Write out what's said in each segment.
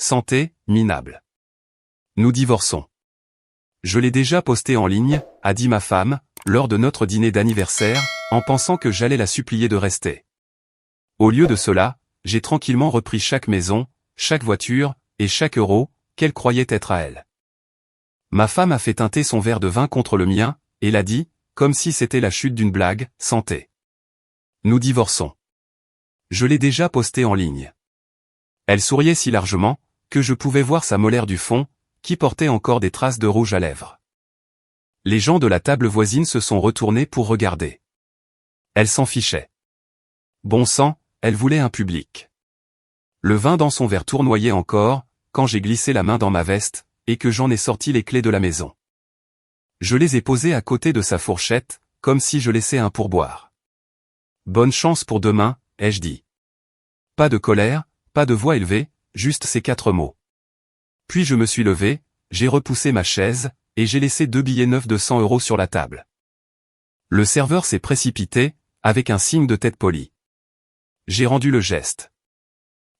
santé, minable. Nous divorçons. Je l'ai déjà posté en ligne, a dit ma femme, lors de notre dîner d'anniversaire, en pensant que j'allais la supplier de rester. Au lieu de cela, j'ai tranquillement repris chaque maison, chaque voiture, et chaque euro, qu'elle croyait être à elle. Ma femme a fait teinter son verre de vin contre le mien, et l'a dit, comme si c'était la chute d'une blague, santé. Nous divorçons. Je l'ai déjà posté en ligne. Elle souriait si largement, que je pouvais voir sa molaire du fond, qui portait encore des traces de rouge à lèvres. Les gens de la table voisine se sont retournés pour regarder. Elle s'en fichait. Bon sang, elle voulait un public. Le vin dans son verre tournoyait encore, quand j'ai glissé la main dans ma veste, et que j'en ai sorti les clés de la maison. Je les ai posées à côté de sa fourchette, comme si je laissais un pourboire. Bonne chance pour demain, ai-je dit. Pas de colère, pas de voix élevée, juste ces 4 mots. Puis je me suis levé, j'ai repoussé ma chaise, et j'ai laissé 2 billets neufs de 100 € sur la table. Le serveur s'est précipité, avec un signe de tête poli. J'ai rendu le geste.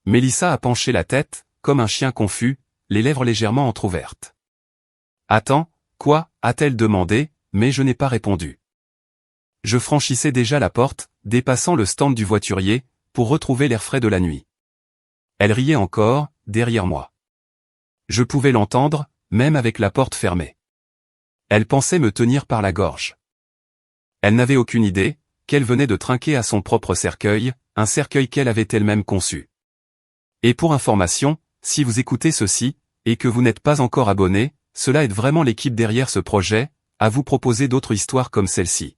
Mélissa a penché la tête, comme un chien confus, les lèvres légèrement entr'ouvertes. « Attends, quoi ?» a-t-elle demandé, mais je n'ai pas répondu. Je franchissais déjà la porte, dépassant le stand du voiturier, pour retrouver l'air frais de la nuit. Elle riait encore, derrière moi. Je pouvais l'entendre, même avec la porte fermée. Elle pensait me tenir par la gorge. Elle n'avait aucune idée, qu'elle venait de trinquer à son propre cercueil, un cercueil qu'elle avait elle-même conçu. Et pour information, si vous écoutez ceci, et que vous n'êtes pas encore abonné, cela aide vraiment l'équipe derrière ce projet, à vous proposer d'autres histoires comme celle-ci.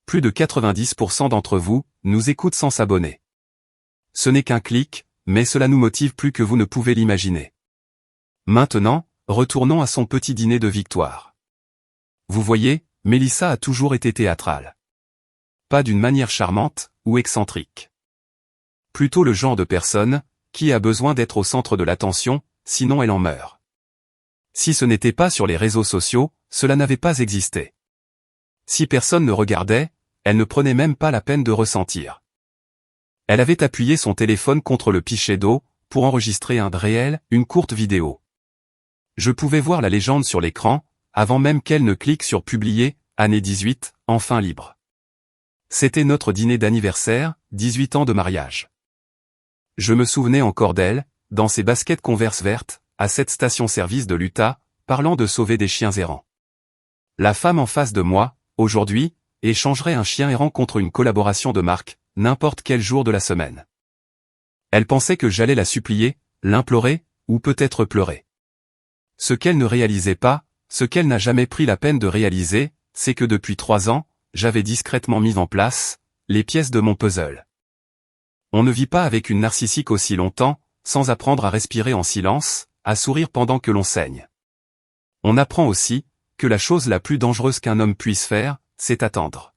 Plus de 90% d'entre vous, nous écoutent sans s'abonner. Ce n'est qu'un clic, mais cela nous motive plus que vous ne pouvez l'imaginer. Maintenant, retournons à son petit dîner de victoire. Vous voyez, Mélissa a toujours été théâtrale. Pas d'une manière charmante, ou excentrique. Plutôt le genre de personne, qui a besoin d'être au centre de l'attention, sinon elle en meurt. Si ce n'était pas sur les réseaux sociaux, cela n'avait pas existé. Si personne ne regardait, elle ne prenait même pas la peine de ressentir. Elle avait appuyé son téléphone contre le pichet d'eau, pour enregistrer un réel, une courte vidéo. Je pouvais voir la légende sur l'écran, avant même qu'elle ne clique sur publier, année 18, enfin libre. C'était notre dîner d'anniversaire, 18 ans de mariage. Je me souvenais encore d'elle, dans ses baskets Converse vertes, à cette station-service de l'Utah, parlant de sauver des chiens errants. La femme en face de moi, aujourd'hui, échangerait un chien errant contre une collaboration de marque, n'importe quel jour de la semaine. Elle pensait que j'allais la supplier, l'implorer, ou peut-être pleurer. Ce qu'elle ne réalisait pas, ce qu'elle n'a jamais pris la peine de réaliser, c'est que depuis 3 ans, j'avais discrètement mis en place les pièces de mon puzzle. On ne vit pas avec une narcissique aussi longtemps, sans apprendre à respirer en silence, à sourire pendant que l'on saigne. On apprend aussi que la chose la plus dangereuse qu'un homme puisse faire, c'est attendre.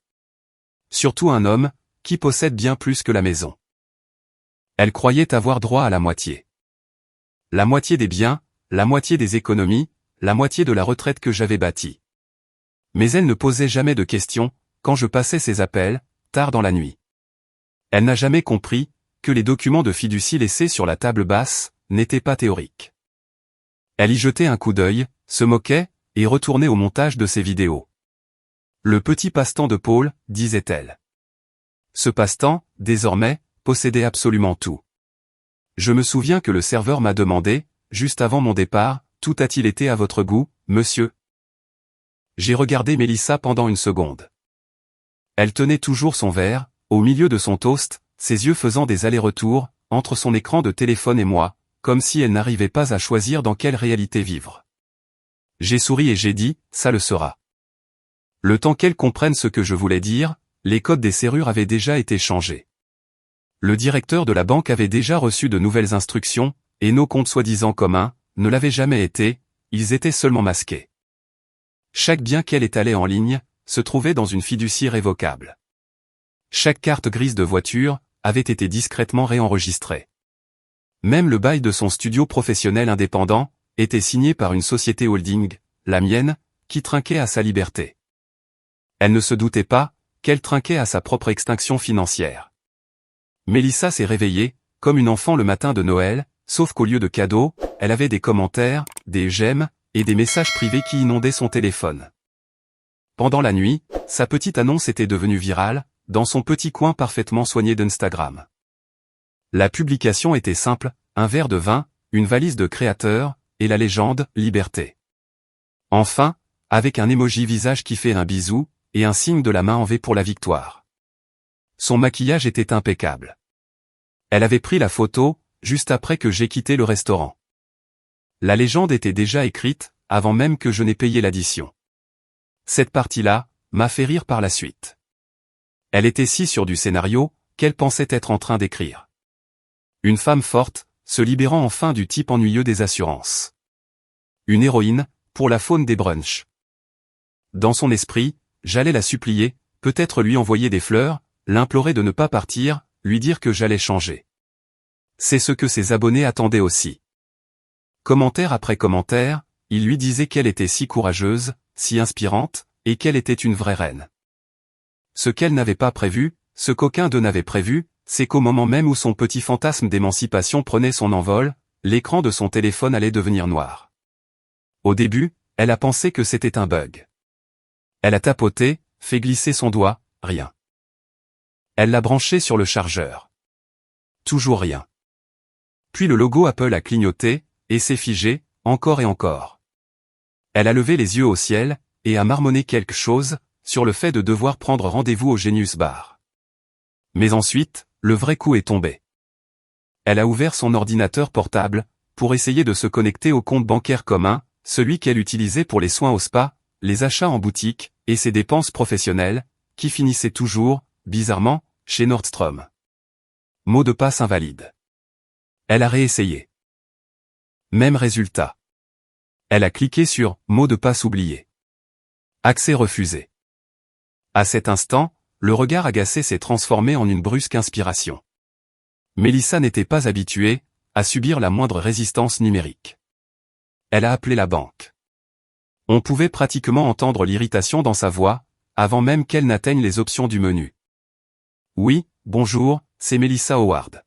Surtout un homme qui possède bien plus que la maison. Elle croyait avoir droit à la moitié. La moitié des biens, la moitié des économies, la moitié de la retraite que j'avais bâtie. Mais elle ne posait jamais de questions, quand je passais ses appels, tard dans la nuit. Elle n'a jamais compris que les documents de fiducie laissés sur la table basse n'étaient pas théoriques. Elle y jetait un coup d'œil, se moquait, et retournait au montage de ses vidéos. Le petit passe-temps de Paul, disait-elle. Ce passe-temps, désormais, possédait absolument tout. Je me souviens que le serveur m'a demandé, juste avant mon départ, « Tout a-t-il été à votre goût, monsieur ?» J'ai regardé Mélissa pendant une seconde. Elle tenait toujours son verre, au milieu de son toast, ses yeux faisant des allers-retours, entre son écran de téléphone et moi, comme si elle n'arrivait pas à choisir dans quelle réalité vivre. J'ai souri et j'ai dit, ça le sera. Le temps qu'elle comprenne ce que je voulais dire, les codes des serrures avaient déjà été changés. Le directeur de la banque avait déjà reçu de nouvelles instructions, et nos comptes soi-disant communs, ne l'avaient jamais été, ils étaient seulement masqués. Chaque bien qu'elle étalait en ligne, se trouvait dans une fiducie révocable. Chaque carte grise de voiture, avait été discrètement réenregistrée. Même le bail de son studio professionnel indépendant, était signé par une société holding, la mienne, qui trinquait à sa liberté. Elle ne se doutait pas qu'elle trinquait à sa propre extinction financière. Mélissa s'est réveillée, comme une enfant le matin de Noël, sauf qu'au lieu de cadeaux, elle avait des commentaires, des j'aime, et des messages privés qui inondaient son téléphone. Pendant la nuit, sa petite annonce était devenue virale, dans son petit coin parfaitement soigné d'Instagram. La publication était simple, un verre de vin, une valise de créateur, et la légende « Liberté ». Enfin, avec un emoji visage qui fait un bisou, et un signe de la main en V pour la victoire. Son maquillage était impeccable. Elle avait pris la photo, juste après que j'ai quitté le restaurant. La légende était déjà écrite, avant même que je n'ai payé l'addition. Cette partie-là, m'a fait rire par la suite. Elle était si sûre du scénario, qu'elle pensait être en train d'écrire. Une femme forte, se libérant enfin du type ennuyeux des assurances. Une héroïne, pour la faune des brunchs. Dans son esprit, j'allais la supplier, peut-être lui envoyer des fleurs, l'implorer de ne pas partir, lui dire que j'allais changer. C'est ce que ses abonnés attendaient aussi. Commentaire après commentaire, ils lui disaient qu'elle était si courageuse, si inspirante, et qu'elle était une vraie reine. Ce qu'elle n'avait pas prévu, ce qu'aucun d'eux n'avait prévu, c'est qu'au moment même où son petit fantasme d'émancipation prenait son envol, l'écran de son téléphone allait devenir noir. Au début, elle a pensé que c'était un bug. Elle a tapoté, fait glisser son doigt, rien. Elle l'a branché sur le chargeur. Toujours rien. Puis le logo Apple a clignoté, et s'est figé, encore et encore. Elle a levé les yeux au ciel, et a marmonné quelque chose, sur le fait de devoir prendre rendez-vous au Genius Bar. Mais ensuite, le vrai coup est tombé. Elle a ouvert son ordinateur portable, pour essayer de se connecter au compte bancaire commun, celui qu'elle utilisait pour les soins au spa, les achats en boutique, et ses dépenses professionnelles, qui finissaient toujours, bizarrement, chez Nordstrom. Mot de passe invalide. Elle a réessayé. Même résultat. Elle a cliqué sur « Mot de passe oublié ». Accès refusé. À cet instant, le regard agacé s'est transformé en une brusque inspiration. Mélissa n'était pas habituée à subir la moindre résistance numérique. Elle a appelé la banque. On pouvait pratiquement entendre l'irritation dans sa voix, avant même qu'elle n'atteigne les options du menu. « Oui, bonjour, c'est Mélissa Howard.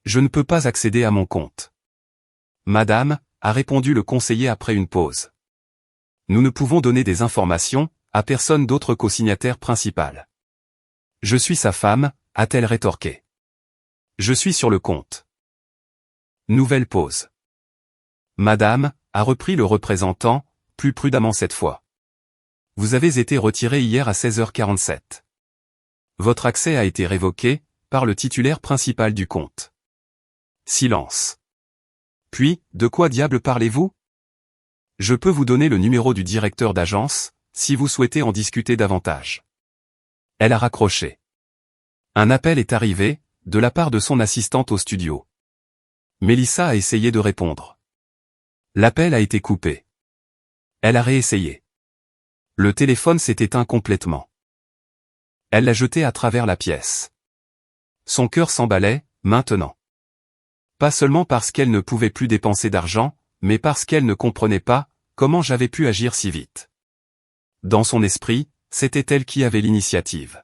Je ne peux pas accéder à mon compte. » « Madame, » a répondu le conseiller après une pause. « Nous ne pouvons donner des informations à personne d'autre qu'au signataire principal. »« Je suis sa femme », a-t-elle rétorqué. « Je suis sur le compte. » Nouvelle pause. « Madame », a repris le représentant, plus prudemment cette fois. « Vous avez été retiré hier à 16h47. Votre accès a été révoqué, par le titulaire principal du compte. » Silence. Puis, de quoi diable parlez-vous? Je peux vous donner le numéro du directeur d'agence, si vous souhaitez en discuter davantage. Elle a raccroché. Un appel est arrivé, de la part de son assistante au studio. Mélissa a essayé de répondre. L'appel a été coupé. Elle a réessayé. Le téléphone s'est éteint complètement. Elle l'a jeté à travers la pièce. Son cœur s'emballait, maintenant. Pas seulement parce qu'elle ne pouvait plus dépenser d'argent, mais parce qu'elle ne comprenait pas comment j'avais pu agir si vite. Dans son esprit, c'était elle qui avait l'initiative.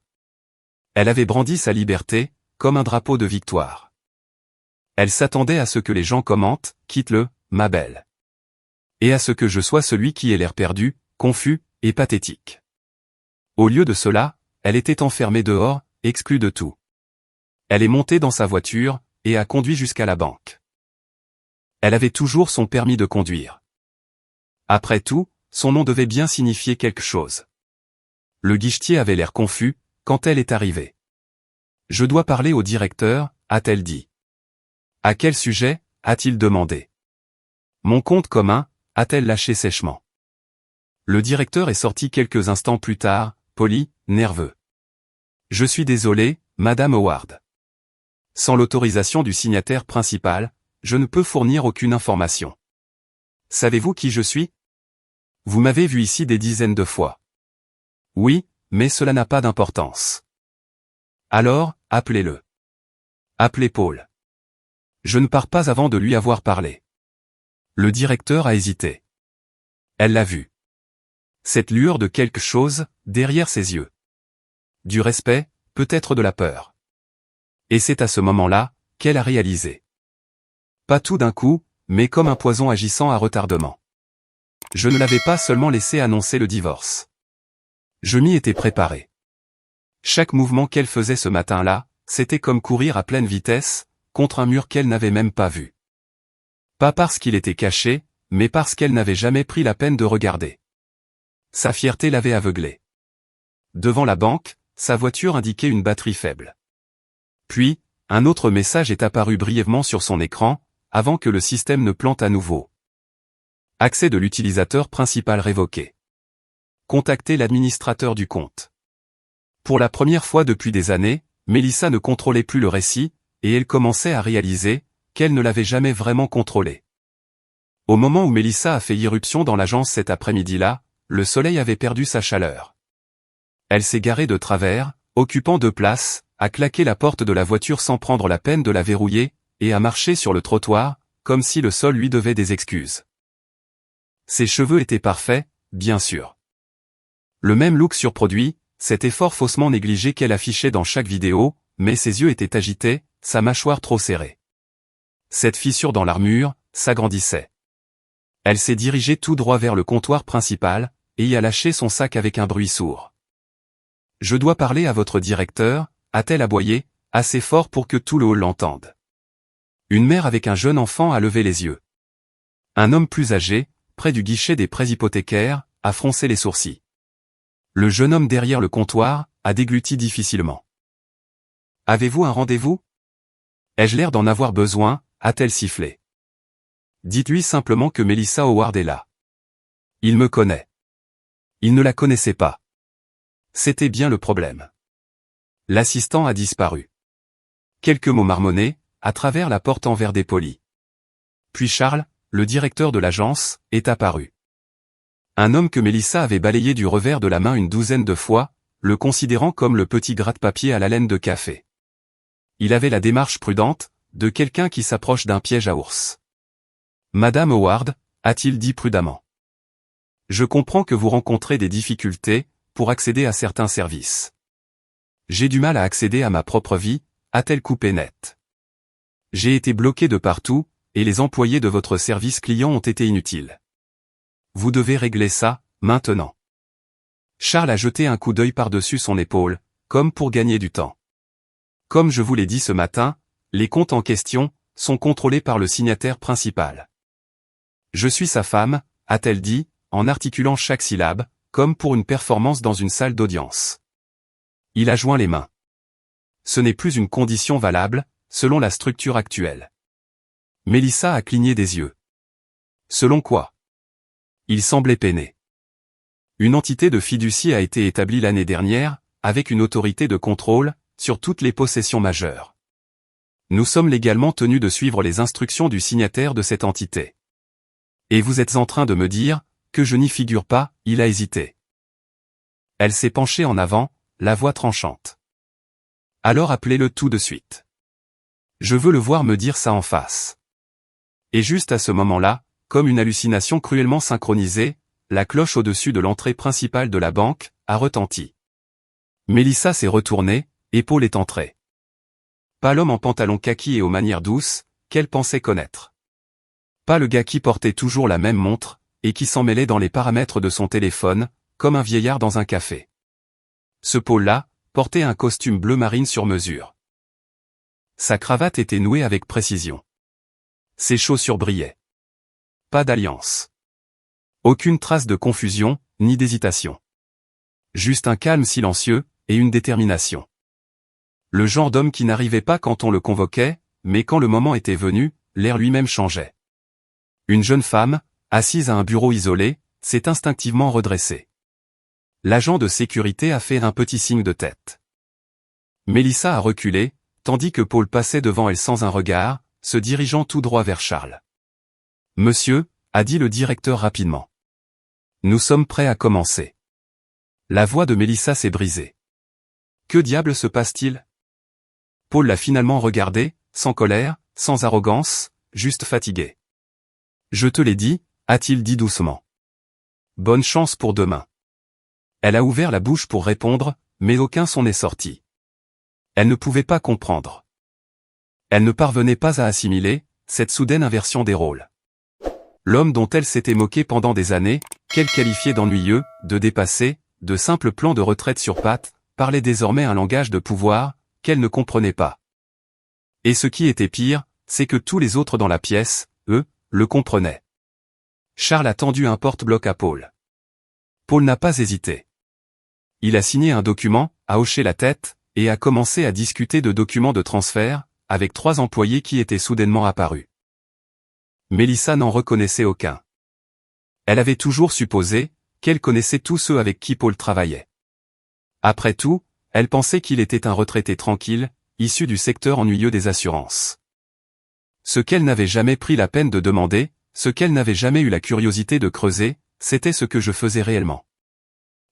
Elle avait brandi sa liberté, comme un drapeau de victoire. Elle s'attendait à ce que les gens commentent, quitte-le, ma belle. Et à ce que je sois celui qui ait l'air perdu, confus, et pathétique. Au lieu de cela, elle était enfermée dehors, exclue de tout. Elle est montée dans sa voiture, et a conduit jusqu'à la banque. Elle avait toujours son permis de conduire. Après tout, son nom devait bien signifier quelque chose. Le guichetier avait l'air confus, quand elle est arrivée. « Je dois parler au directeur », a-t-elle dit. « À quel sujet ?» a-t-il demandé. « Mon compte commun », a-t-elle lâché sèchement. Le directeur est sorti quelques instants plus tard, poli, nerveux. « Je suis désolé, Madame Howard. Sans l'autorisation du signataire principal, je ne peux fournir aucune information. Savez-vous qui je suis? Vous m'avez vu ici des dizaines de fois. Oui, mais cela n'a pas d'importance. Alors, appelez-le. Appelez Paul. Je ne pars pas avant de lui avoir parlé. Le directeur a hésité. Elle l'a vu. Cette lueur de quelque chose, derrière ses yeux. Du respect, peut-être de la peur. Et c'est à ce moment-là, qu'elle a réalisé. Pas tout d'un coup, mais comme un poison agissant à retardement. Je ne l'avais pas seulement laissé annoncer le divorce. Je m'y étais préparé. Chaque mouvement qu'elle faisait ce matin-là, c'était comme courir à pleine vitesse, contre un mur qu'elle n'avait même pas vu. Pas parce qu'il était caché, mais parce qu'elle n'avait jamais pris la peine de regarder. Sa fierté l'avait aveuglée. Devant la banque, sa voiture indiquait une batterie faible. Puis, un autre message est apparu brièvement sur son écran, avant que le système ne plante à nouveau. Accès de l'utilisateur principal révoqué. Contactez l'administrateur du compte. Pour la première fois depuis des années, Mélissa ne contrôlait plus le récit, et elle commençait à réaliser qu'elle ne l'avait jamais vraiment contrôlé. Au moment où Mélissa a fait irruption dans l'agence cet après-midi-là, le soleil avait perdu sa chaleur. Elle s'est garée de travers, occupant 2 places, a claqué la porte de la voiture sans prendre la peine de la verrouiller, et a marché sur le trottoir, comme si le sol lui devait des excuses. Ses cheveux étaient parfaits, bien sûr. Le même look surproduit, cet effort faussement négligé qu'elle affichait dans chaque vidéo, mais ses yeux étaient agités, sa mâchoire trop serrée. Cette fissure dans l'armure s'agrandissait. Elle s'est dirigée tout droit vers le comptoir principal, et y a lâché son sac avec un bruit sourd. « Je dois parler à votre directeur », a-t-elle aboyé, assez fort pour que tout le hall l'entende. Une mère avec un jeune enfant a levé les yeux. Un homme plus âgé, près du guichet des prêts hypothécaires, a froncé les sourcils. Le jeune homme derrière le comptoir a dégluti difficilement. « Avez-vous un rendez-vous ? Ai-je l'air d'en avoir besoin ?» a-t-elle sifflé. Dites-lui simplement que Mélissa Howard est là. Il me connaît. Il ne la connaissait pas. C'était bien le problème. L'assistant a disparu. Quelques mots marmonnés, à travers la porte en verre dépoli. Puis Charles, le directeur de l'agence, est apparu. Un homme que Mélissa avait balayé du revers de la main une douzaine de fois, le considérant comme le petit gratte-papier à la laine de café. Il avait la démarche prudente de quelqu'un qui s'approche d'un piège à ours. « Madame Howard », a-t-il dit prudemment. « Je comprends que vous rencontrez des difficultés pour accéder à certains services. J'ai du mal à accéder à ma propre vie », a-t-elle coupé net. « J'ai été bloqué de partout, et les employés de votre service client ont été inutiles. Vous devez régler ça, maintenant. » Charles a jeté un coup d'œil par-dessus son épaule, comme pour gagner du temps. « Comme je vous l'ai dit ce matin, les comptes en question sont contrôlés par le signataire principal. Je suis sa femme, a-t-elle dit, en articulant chaque syllabe, comme pour une performance dans une salle d'audience. Il a joint les mains. Ce n'est plus une condition valable, selon la structure actuelle. Mélissa a cligné des yeux. Selon quoi? Il semblait peiné. Une entité de fiducie a été établie l'année dernière, avec une autorité de contrôle, sur toutes les possessions majeures. Nous sommes légalement tenus de suivre les instructions du signataire de cette entité. Et vous êtes en train de me dire que je n'y figure pas, il a hésité. Elle s'est penchée en avant, la voix tranchante. Alors appelez-le tout de suite. Je veux le voir me dire ça en face. Et juste à ce moment-là, comme une hallucination cruellement synchronisée, la cloche au-dessus de l'entrée principale de la banque a retenti. Mélissa s'est retournée, épaule étantrée. Pas l'homme en pantalon kaki et aux manières douces, qu'elle pensait connaître. Pas le gars qui portait toujours la même montre, et qui s'en mêlait dans les paramètres de son téléphone, comme un vieillard dans un café. Ce Paul-là, portait un costume bleu marine sur mesure. Sa cravate était nouée avec précision. Ses chaussures brillaient. Pas d'alliance. Aucune trace de confusion, ni d'hésitation. Juste un calme silencieux, et une détermination. Le genre d'homme qui n'arrivait pas quand on le convoquait, mais quand le moment était venu, l'air lui-même changeait. Une jeune femme, assise à un bureau isolé, s'est instinctivement redressée. L'agent de sécurité a fait un petit signe de tête. Mélissa a reculé, tandis que Paul passait devant elle sans un regard, se dirigeant tout droit vers Charles. « Monsieur », a dit le directeur rapidement. « Nous sommes prêts à commencer. » La voix de Mélissa s'est brisée. « Que diable se passe-t-il » Paul l'a finalement regardé, sans colère, sans arrogance, juste fatigué. « Je te l'ai dit », a-t-il dit doucement. « Bonne chance pour demain. » Elle a ouvert la bouche pour répondre, mais aucun son n'est sorti. Elle ne pouvait pas comprendre. Elle ne parvenait pas à assimiler cette soudaine inversion des rôles. L'homme dont elle s'était moquée pendant des années, qu'elle qualifiait d'ennuyeux, de dépassé, de simple plan de retraite sur pattes, parlait désormais un langage de pouvoir, qu'elle ne comprenait pas. Et ce qui était pire, c'est que tous les autres dans la pièce, eux, le comprenaient. Charles a tendu un porte-bloc à Paul. Paul n'a pas hésité. Il a signé un document, a hoché la tête, et a commencé à discuter de documents de transfert, avec 3 employés qui étaient soudainement apparus. Mélissa n'en reconnaissait aucun. Elle avait toujours supposé qu'elle connaissait tous ceux avec qui Paul travaillait. Après tout, elle pensait qu'il était un retraité tranquille, issu du secteur ennuyeux des assurances. Ce qu'elle n'avait jamais pris la peine de demander, ce qu'elle n'avait jamais eu la curiosité de creuser, c'était ce que je faisais réellement.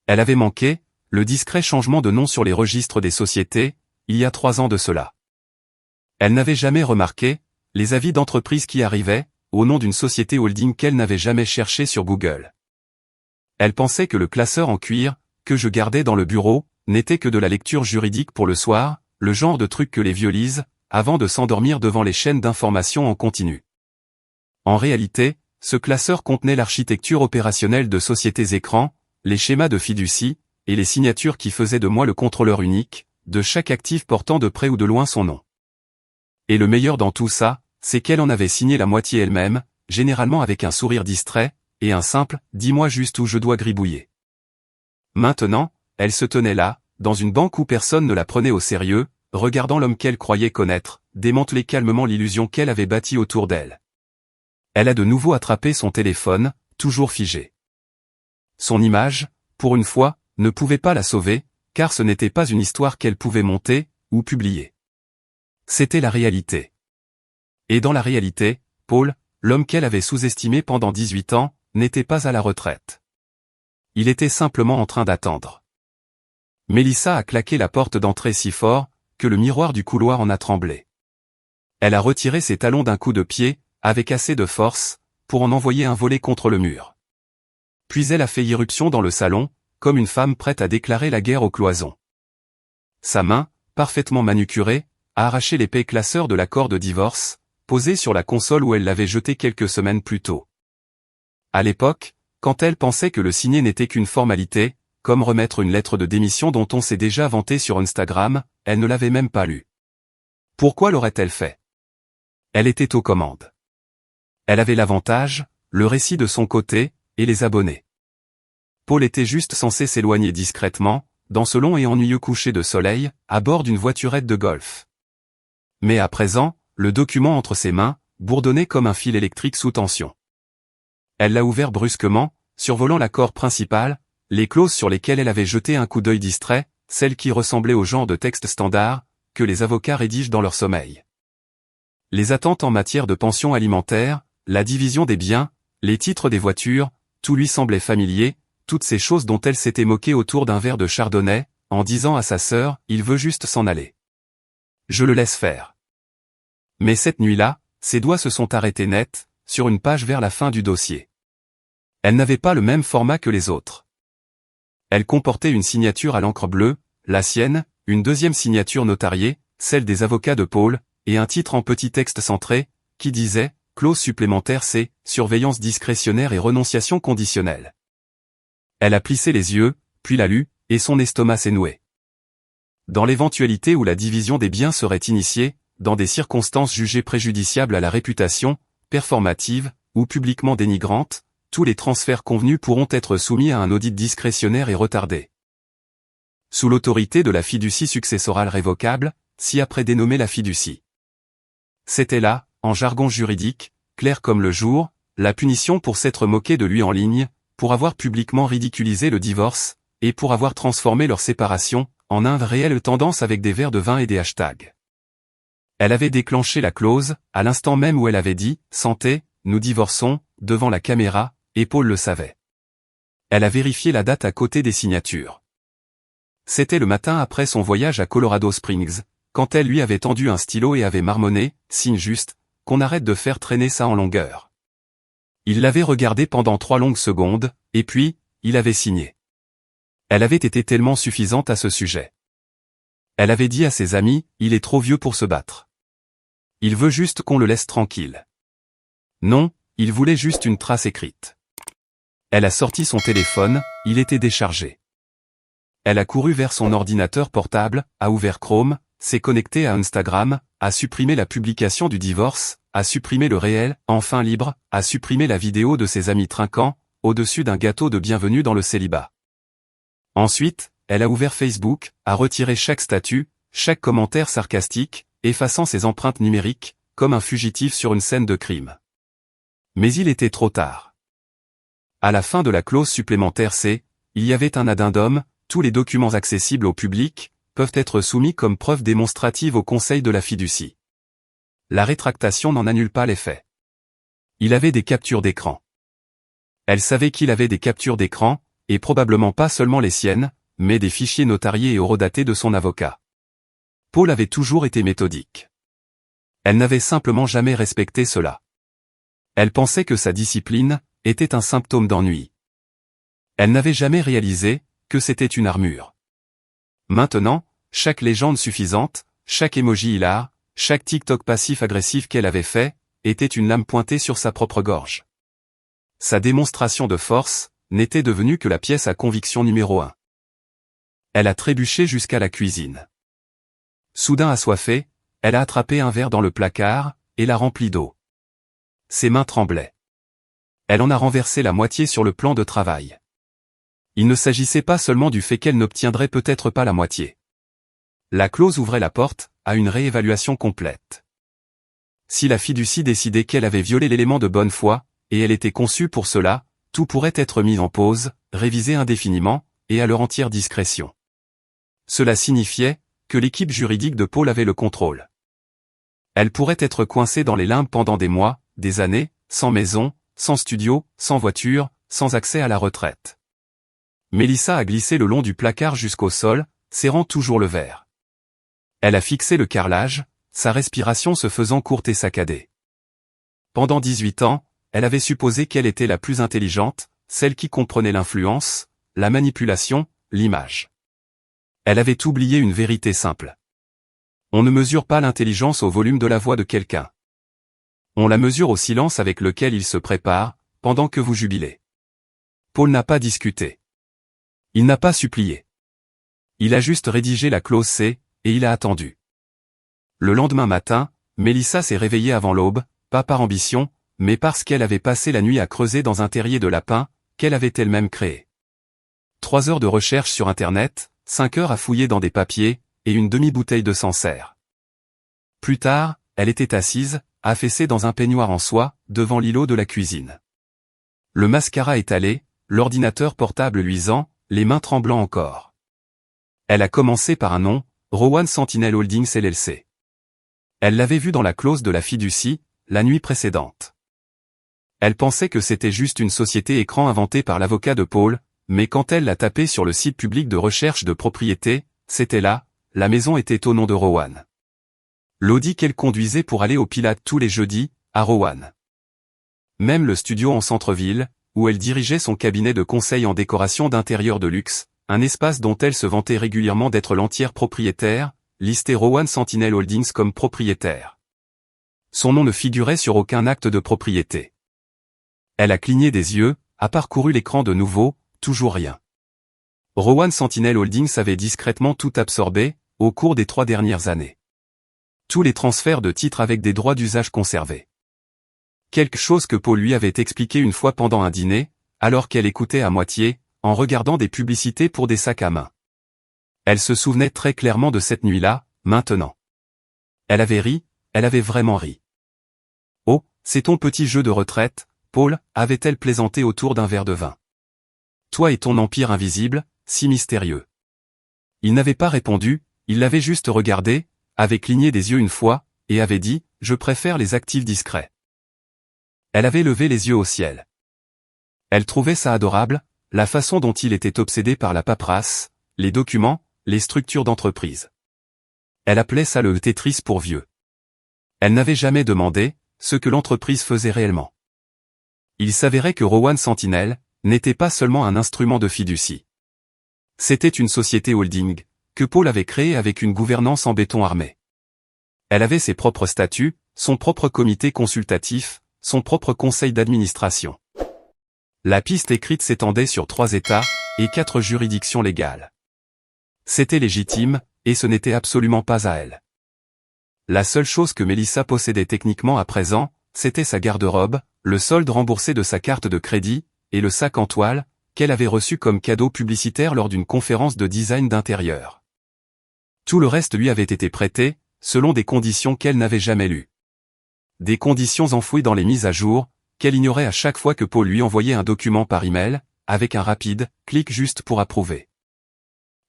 Elle avait manqué le discret changement de nom sur les registres des sociétés, il y a 3 ans de cela. Elle n'avait jamais remarqué les avis d'entreprise qui arrivaient, au nom d'une société holding qu'elle n'avait jamais cherché sur Google. Elle pensait que le classeur en cuir, que je gardais dans le bureau, n'était que de la lecture juridique pour le soir, le genre de truc que les vieux lisent, avant de s'endormir devant les chaînes d'information en continu. En réalité, ce classeur contenait l'architecture opérationnelle de sociétés écrans, les schémas de fiducie, et les signatures qui faisaient de moi le contrôleur unique, de chaque actif portant de près ou de loin son nom. Et le meilleur dans tout ça, c'est qu'elle en avait signé la moitié elle-même, généralement avec un sourire distrait, et un simple « dis-moi juste où je dois gribouiller ». Maintenant, elle se tenait là, dans une banque où personne ne la prenait au sérieux, regardant l'homme qu'elle croyait connaître, démanteler calmement l'illusion qu'elle avait bâtie autour d'elle. Elle a de nouveau attrapé son téléphone, toujours figé. Son image, pour une fois, ne pouvait pas la sauver, car ce n'était pas une histoire qu'elle pouvait monter, ou publier. C'était la réalité. Et dans la réalité, Paul, l'homme qu'elle avait sous-estimé pendant 18 ans, n'était pas à la retraite. Il était simplement en train d'attendre. Mélissa a claqué la porte d'entrée si fort, que le miroir du couloir en a tremblé. Elle a retiré ses talons d'un coup de pied, avec assez de force, pour en envoyer un volet contre le mur. Puis elle a fait irruption dans le salon, comme une femme prête à déclarer la guerre aux cloisons. Sa main, parfaitement manucurée, a arraché l'épais classeur de l'accord de divorce, posé sur la console où elle l'avait jeté quelques semaines plus tôt. À l'époque, quand elle pensait que le signer n'était qu'une formalité, comme remettre une lettre de démission dont on s'est déjà vanté sur Instagram, elle ne l'avait même pas lue. Pourquoi l'aurait-elle fait? Elle était aux commandes. Elle avait l'avantage, le récit de son côté, et les abonnés. Paul était juste censé s'éloigner discrètement, dans ce long et ennuyeux coucher de soleil, à bord d'une voiturette de golf. Mais à présent, le document entre ses mains, bourdonnait comme un fil électrique sous tension. Elle l'a ouvert brusquement, survolant l'accord principal, les clauses sur lesquelles elle avait jeté un coup d'œil distrait, celles qui ressemblaient au genre de texte standard, que les avocats rédigent dans leur sommeil. Les attentes en matière de pension alimentaire, la division des biens, les titres des voitures, tout lui semblait familier, toutes ces choses dont elle s'était moquée autour d'un verre de chardonnay, en disant à sa sœur, il veut juste s'en aller. Je le laisse faire. Mais cette nuit-là, ses doigts se sont arrêtés net, sur une page vers la fin du dossier. Elle n'avait pas le même format que les autres. Elle comportait une signature à l'encre bleue, la sienne, une deuxième signature notariée, celle des avocats de Paul, et un titre en petit texte centré, qui disait « Clause supplémentaire C, surveillance discrétionnaire et renonciation conditionnelle ». Elle a plissé les yeux, puis l'a lu, et son estomac s'est noué. Dans l'éventualité où la division des biens serait initiée, dans des circonstances jugées préjudiciables à la réputation, performative, ou publiquement dénigrantes, tous les transferts convenus pourront être soumis à un audit discrétionnaire et retardé. Sous l'autorité de la fiducie successorale révocable, ci-après dénommée la fiducie. C'était là, en jargon juridique, clair comme le jour, la punition pour s'être moqué de lui en ligne, pour avoir publiquement ridiculisé le divorce, et pour avoir transformé leur séparation, en une réelle tendance avec des verres de vin et des hashtags. Elle avait déclenché la clause, à l'instant même où elle avait dit « Santé, nous divorçons », devant la caméra, et Paul le savait. Elle a vérifié la date à côté des signatures. C'était le matin après son voyage à Colorado Springs, quand elle lui avait tendu un stylo et avait marmonné, signe juste, qu'on arrête de faire traîner ça en longueur. Il l'avait regardé pendant 3 longues secondes, et puis, il avait signé. Elle avait été tellement suffisante à ce sujet. Elle avait dit à ses amis, il est trop vieux pour se battre. Il veut juste qu'on le laisse tranquille. Non, il voulait juste une trace écrite. Elle a sorti son téléphone, il était déchargé. Elle a couru vers son ordinateur portable, a ouvert Chrome, s'est connectée à Instagram, a supprimé la publication du divorce, a supprimé le réel, enfin libre, a supprimé la vidéo de ses amis trinquant, au-dessus d'un gâteau de bienvenue dans le célibat. Ensuite, elle a ouvert Facebook, a retiré chaque statut, chaque commentaire sarcastique, effaçant ses empreintes numériques, comme un fugitif sur une scène de crime. Mais il était trop tard. À la fin de la clause supplémentaire C, il y avait un addendum, tous les documents accessibles au public peuvent être soumis comme preuve démonstrative au Conseil de la fiducie. La rétractation n'en annule pas l'effet. Il avait des captures d'écran. Elle savait qu'il avait des captures d'écran, et probablement pas seulement les siennes, mais des fichiers notariés et horodatés de son avocat. Paul avait toujours été méthodique. Elle n'avait simplement jamais respecté cela. Elle pensait que sa discipline était un symptôme d'ennui. Elle n'avait jamais réalisé que c'était une armure. Maintenant, chaque légende suffisante, chaque emoji hilar, chaque TikTok passif-agressif qu'elle avait fait, était une lame pointée sur sa propre gorge. Sa démonstration de force n'était devenue que la pièce à conviction numéro 1. Elle a trébuché jusqu'à la cuisine. Soudain assoiffée, elle a attrapé un verre dans le placard, et l'a rempli d'eau. Ses mains tremblaient. Elle en a renversé la moitié sur le plan de travail. Il ne s'agissait pas seulement du fait qu'elle n'obtiendrait peut-être pas la moitié. La clause ouvrait la porte à une réévaluation complète. Si la fiducie décidait qu'elle avait violé l'élément de bonne foi, et elle était conçue pour cela, tout pourrait être mis en pause, révisé indéfiniment, et à leur entière discrétion. Cela signifiait que l'équipe juridique de Paul avait le contrôle. Elle pourrait être coincée dans les limbes pendant des mois, des années, sans maison, sans studio, sans voiture, sans accès à la retraite. Mélissa a glissé le long du placard jusqu'au sol, serrant toujours le verre. Elle a fixé le carrelage, sa respiration se faisant courte et saccadée. Pendant 18 ans, elle avait supposé qu'elle était la plus intelligente, celle qui comprenait l'influence, la manipulation, l'image. Elle avait oublié une vérité simple. On ne mesure pas l'intelligence au volume de la voix de quelqu'un. On la mesure au silence avec lequel il se prépare, pendant que vous jubilez. Paul n'a pas discuté. Il n'a pas supplié. Il a juste rédigé la clause C, et il a attendu. Le lendemain matin, Mélissa s'est réveillée avant l'aube, pas par ambition, mais parce qu'elle avait passé la nuit à creuser dans un terrier de lapin, qu'elle avait elle-même créé. 3 heures de recherche sur Internet, 5 heures à fouiller dans des papiers, et une demi-bouteille de Sancerre. Plus tard, elle était assise, affaissée dans un peignoir en soie, devant l'îlot de la cuisine. Le mascara étalé, l'ordinateur portable luisant, les mains tremblant encore. Elle a commencé par un nom, Rowan Sentinel Holdings LLC. Elle l'avait vu dans la clause de la fiducie, la nuit précédente. Elle pensait que c'était juste une société écran inventée par l'avocat de Paul, mais quand elle l'a tapé sur le site public de recherche de propriété, c'était là, la maison était au nom de Rowan. L'Audi qu'elle conduisait pour aller au Pilates tous les jeudis, à Rowan. Même le studio en centre-ville, où elle dirigeait son cabinet de conseil en décoration d'intérieur de luxe, un espace dont elle se vantait régulièrement d'être l'entière propriétaire, listait Rowan Sentinel Holdings comme propriétaire. Son nom ne figurait sur aucun acte de propriété. Elle a cligné des yeux, a parcouru l'écran de nouveau, toujours rien. Rowan Sentinel Holdings avait discrètement tout absorbé, au cours des 3 dernières années. Tous les transferts de titres avec des droits d'usage conservés. Quelque chose que Paul lui avait expliqué une fois pendant un dîner, alors qu'elle écoutait à moitié, en regardant des publicités pour des sacs à main. Elle se souvenait très clairement de cette nuit-là, maintenant. Elle avait ri, elle avait vraiment ri. Oh, c'est ton petit jeu de retraite, Paul, avait-elle plaisanté autour d'un verre de vin. Toi et ton empire invisible, si mystérieux. Il n'avait pas répondu, il l'avait juste regardé, avait cligné des yeux une fois, et avait dit, je préfère les actifs discrets. Elle avait levé les yeux au ciel. Elle trouvait ça adorable, la façon dont il était obsédé par la paperasse, les documents, les structures d'entreprise. Elle appelait ça le Tetris pour vieux. Elle n'avait jamais demandé ce que l'entreprise faisait réellement. Il s'avérait que Rowan Sentinel n'était pas seulement un instrument de fiducie. C'était une société holding, que Paul avait créée avec une gouvernance en béton armé. Elle avait ses propres statuts, son propre comité consultatif, son propre conseil d'administration. La piste écrite s'étendait sur 3 États et 4 juridictions légales. C'était légitime, et ce n'était absolument pas à elle. La seule chose que Mélissa possédait techniquement à présent, c'était sa garde-robe, le solde remboursé de sa carte de crédit, et le sac en toile, qu'elle avait reçu comme cadeau publicitaire lors d'une conférence de design d'intérieur. Tout le reste lui avait été prêté, selon des conditions qu'elle n'avait jamais lues. Des conditions enfouies dans les mises à jour, qu'elle ignorait à chaque fois que Paul lui envoyait un document par email, avec un rapide « clic juste pour approuver ».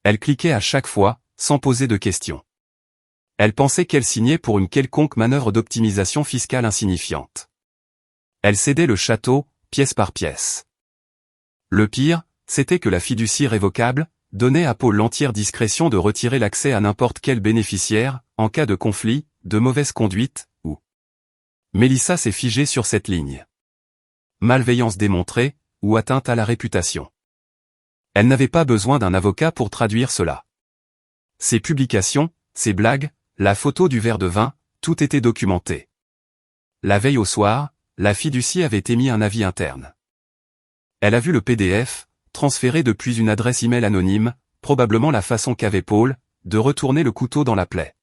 Elle cliquait à chaque fois, sans poser de questions. Elle pensait qu'elle signait pour une quelconque manœuvre d'optimisation fiscale insignifiante. Elle cédait le château, pièce par pièce. Le pire, c'était que la fiducie révocable donnait à Paul l'entière discrétion de retirer l'accès à n'importe quel bénéficiaire, en cas de conflit, de mauvaise conduite, ou... Mélissa s'est figée sur cette ligne. Malveillance démontrée, ou atteinte à la réputation. Elle n'avait pas besoin d'un avocat pour traduire cela. Ses publications, ses blagues, la photo du verre de vin, tout était documenté. La veille au soir, la fiducie avait émis un avis interne. Elle a vu le PDF, transféré depuis une adresse email anonyme, probablement la façon qu'avait Paul, de retourner le couteau dans la plaie.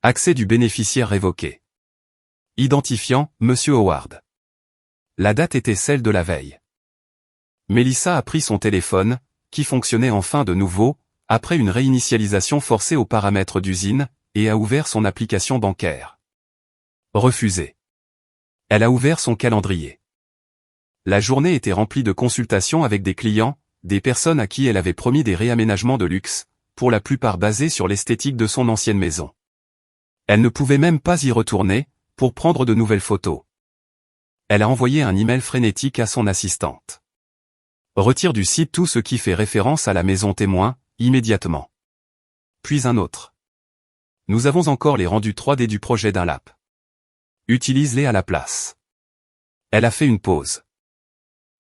Accès du bénéficiaire révoqué. Identifiant, Monsieur Howard. La date était celle de la veille. Mélissa a pris son téléphone, qui fonctionnait enfin de nouveau, après une réinitialisation forcée aux paramètres d'usine, et a ouvert son application bancaire. Refusé. Elle a ouvert son calendrier. La journée était remplie de consultations avec des clients, des personnes à qui elle avait promis des réaménagements de luxe, pour la plupart basés sur l'esthétique de son ancienne maison. Elle ne pouvait même pas y retourner, pour prendre de nouvelles photos. Elle a envoyé un email frénétique à son assistante. Retire du site tout ce qui fait référence à la maison témoin, immédiatement. Puis un autre. Nous avons encore les rendus 3D du projet d'un lap. Utilise-les à la place. Elle a fait une pause.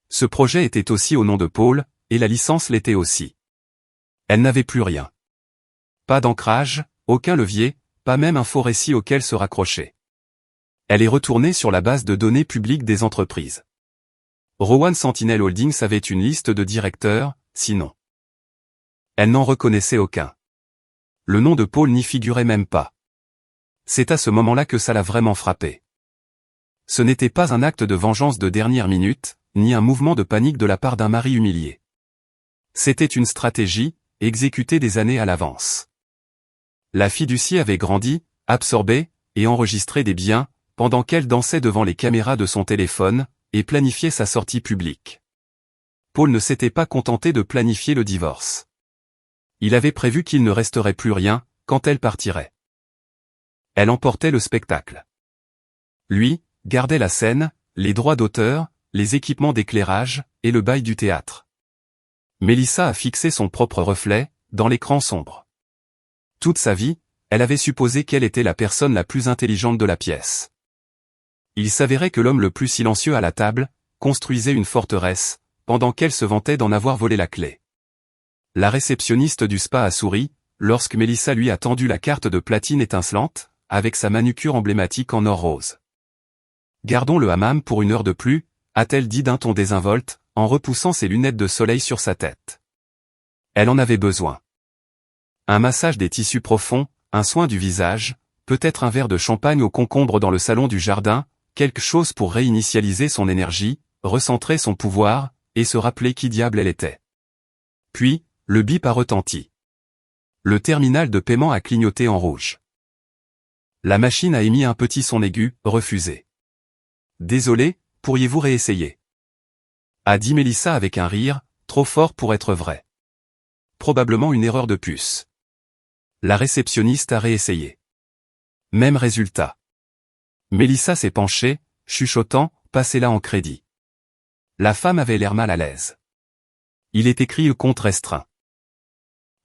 Ce projet était aussi au nom de Paul, et la licence l'était aussi. Elle n'avait plus rien. Pas d'ancrage, aucun levier, pas même un faux récit auquel se raccrocher. Elle est retournée sur la base de données publiques des entreprises. Rowan Sentinel Holdings avait une liste de directeurs, sinon. Elle n'en reconnaissait aucun. Le nom de Paul n'y figurait même pas. C'est à ce moment-là que ça l'a vraiment frappé. Ce n'était pas un acte de vengeance de dernière minute, ni un mouvement de panique de la part d'un mari humilié. C'était une stratégie, exécutée des années à l'avance. La fiducie avait grandi, absorbé, et enregistré des biens, pendant qu'elle dansait devant les caméras de son téléphone, et planifiait sa sortie publique. Paul ne s'était pas contenté de planifier le divorce. Il avait prévu qu'il ne resterait plus rien, quand elle partirait. Elle emportait le spectacle. Lui, gardait la scène, les droits d'auteur, les équipements d'éclairage, et le bail du théâtre. Mélissa a fixé son propre reflet, dans l'écran sombre. Toute sa vie, elle avait supposé qu'elle était la personne la plus intelligente de la pièce. Il s'avérait que l'homme le plus silencieux à la table, construisait une forteresse, pendant qu'elle se vantait d'en avoir volé la clé. La réceptionniste du spa a souri, lorsque Mélissa lui a tendu la carte de platine étincelante, avec sa manucure emblématique en or rose. Gardons le hammam pour 1 heure de plus, a-t-elle dit d'un ton désinvolte, en repoussant ses lunettes de soleil sur sa tête. Elle en avait besoin. Un massage des tissus profonds, un soin du visage, peut-être un verre de champagne au concombre dans le salon du jardin, quelque chose pour réinitialiser son énergie, recentrer son pouvoir, et se rappeler qui diable elle était. Puis, le bip a retenti. Le terminal de paiement a clignoté en rouge. La machine a émis un petit son aigu, refusé. Désolé, pourriez-vous réessayer? A dit Mélissa avec un rire, trop fort pour être vrai. Probablement une erreur de puce. La réceptionniste a réessayé. Même résultat. Mélissa s'est penchée, chuchotant, passez-la en crédit. La femme avait l'air mal à l'aise. Il est écrit compte restreint.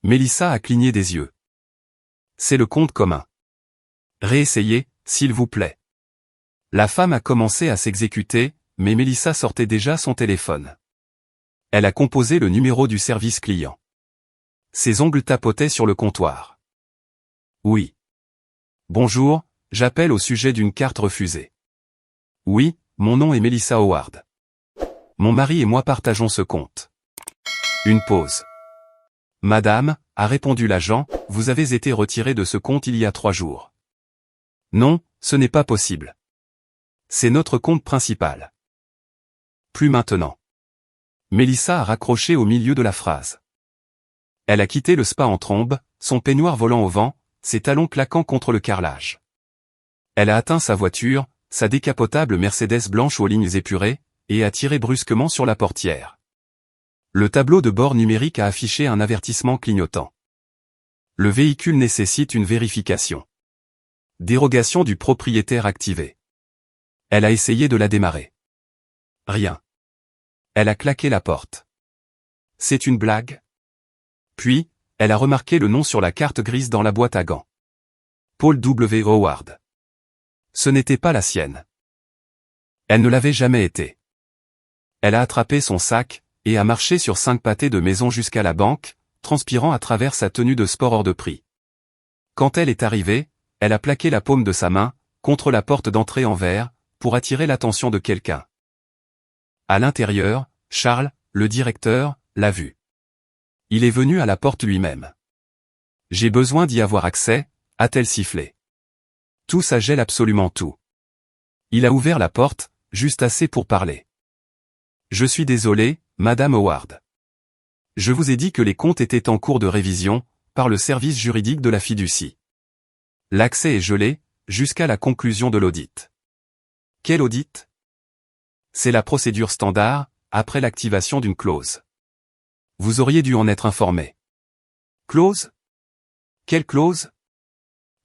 Mélissa a cligné des yeux. C'est le compte commun. Réessayez, s'il vous plaît. La femme a commencé à s'exécuter, mais Mélissa sortait déjà son téléphone. Elle a composé le numéro du service client. Ses ongles tapotaient sur le comptoir. Oui. Bonjour, j'appelle au sujet d'une carte refusée. Oui, mon nom est Melissa Howard. Mon mari et moi partageons ce compte. Une pause. Madame, a répondu l'agent, vous avez été retiré de ce compte il y a 3 jours. Non, ce n'est pas possible. C'est notre compte principal. Plus maintenant. Melissa a raccroché au milieu de la phrase. Elle a quitté le spa en trombe, son peignoir volant au vent, ses talons claquant contre le carrelage. Elle a atteint sa voiture, sa décapotable Mercedes blanche aux lignes épurées, et a tiré brusquement sur la portière. Le tableau de bord numérique a affiché un avertissement clignotant. Le véhicule nécessite une vérification. Dérogation du propriétaire activée. Elle a essayé de la démarrer. Rien. Elle a claqué la porte. C'est une blague? Puis, elle a remarqué le nom sur la carte grise dans la boîte à gants. Paul W. Howard. Ce n'était pas la sienne. Elle ne l'avait jamais été. Elle a attrapé son sac, et a marché sur 5 pâtés de maison jusqu'à la banque, transpirant à travers sa tenue de sport hors de prix. Quand elle est arrivée, elle a plaqué la paume de sa main, contre la porte d'entrée en verre, pour attirer l'attention de quelqu'un. À l'intérieur, Charles, le directeur, l'a vue. Il est venu à la porte lui-même. J'ai besoin d'y avoir accès, a-t-elle sifflé. Tout ça gèle absolument tout. Il a ouvert la porte, juste assez pour parler. Je suis désolé, Madame Howard. Je vous ai dit que les comptes étaient en cours de révision, par le service juridique de la fiducie. L'accès est gelé, jusqu'à la conclusion de l'audit. Quel audit? C'est la procédure standard, après l'activation d'une clause. Vous auriez dû en être informé. Clause? Quelle clause?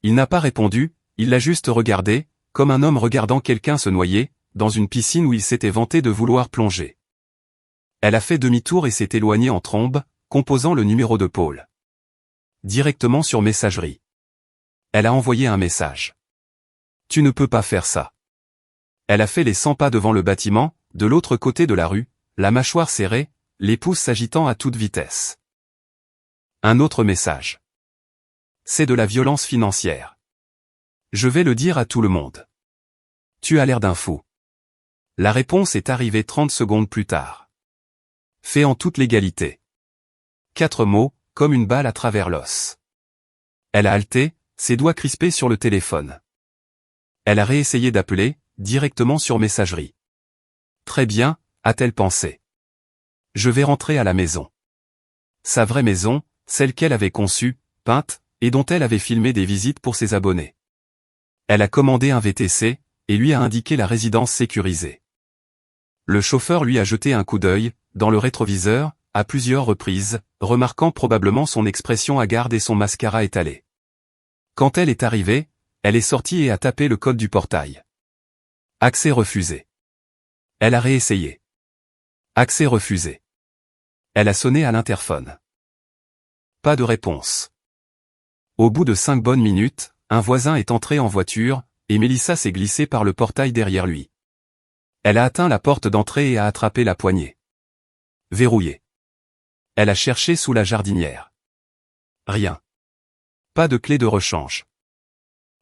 Il n'a pas répondu, il l'a juste regardé, comme un homme regardant quelqu'un se noyer, dans une piscine où il s'était vanté de vouloir plonger. Elle a fait demi-tour et s'est éloignée en trombe, composant le numéro de Paul. Directement sur messagerie. Elle a envoyé un message. Tu ne peux pas faire ça. Elle a fait les 100 pas devant le bâtiment, de l'autre côté de la rue, la mâchoire serrée, les pouces s'agitant à toute vitesse. Un autre message. C'est de la violence financière. Je vais le dire à tout le monde. Tu as l'air d'un fou. La réponse est arrivée 30 secondes plus tard. Fait en toute légalité. 4 mots, comme une balle à travers l'os. Elle a halté, ses doigts crispés sur le téléphone. Elle a réessayé d'appeler, directement sur messagerie. Très bien, a-t-elle pensé. Je vais rentrer à la maison. Sa vraie maison, celle qu'elle avait conçue, peinte, et dont elle avait filmé des visites pour ses abonnés. Elle a commandé un VTC, et lui a indiqué la résidence sécurisée. Le chauffeur lui a jeté un coup d'œil, dans le rétroviseur, à plusieurs reprises, remarquant probablement son expression hagarde et son mascara étalé. Quand elle est arrivée, elle est sortie et a tapé le code du portail. Accès refusé. Elle a réessayé. Accès refusé. Elle a sonné à l'interphone. Pas de réponse. Au bout de 5 bonnes minutes, un voisin est entré en voiture, et Melissa s'est glissée par le portail derrière lui. Elle a atteint la porte d'entrée et a attrapé la poignée. Verrouillée. Elle a cherché sous la jardinière. Rien. Pas de clé de rechange.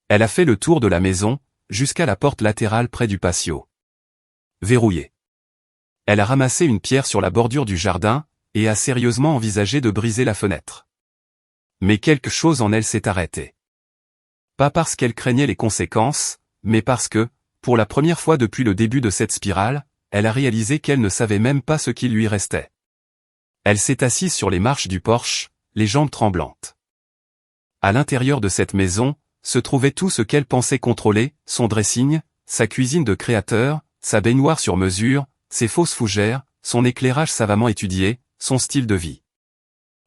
Elle a fait le tour de la maison, jusqu'à la porte latérale près du patio. Verrouillée. Elle a ramassé une pierre sur la bordure du jardin, et a sérieusement envisagé de briser la fenêtre. Mais quelque chose en elle s'est arrêté. Pas parce qu'elle craignait les conséquences, mais parce que, pour la première fois depuis le début de cette spirale, elle a réalisé qu'elle ne savait même pas ce qu'il lui restait. Elle s'est assise sur les marches du porche, les jambes tremblantes. À l'intérieur de cette maison, se trouvait tout ce qu'elle pensait contrôler, son dressing, sa cuisine de créateur, sa baignoire sur mesure, ses fausses fougères, son éclairage savamment étudié, son style de vie.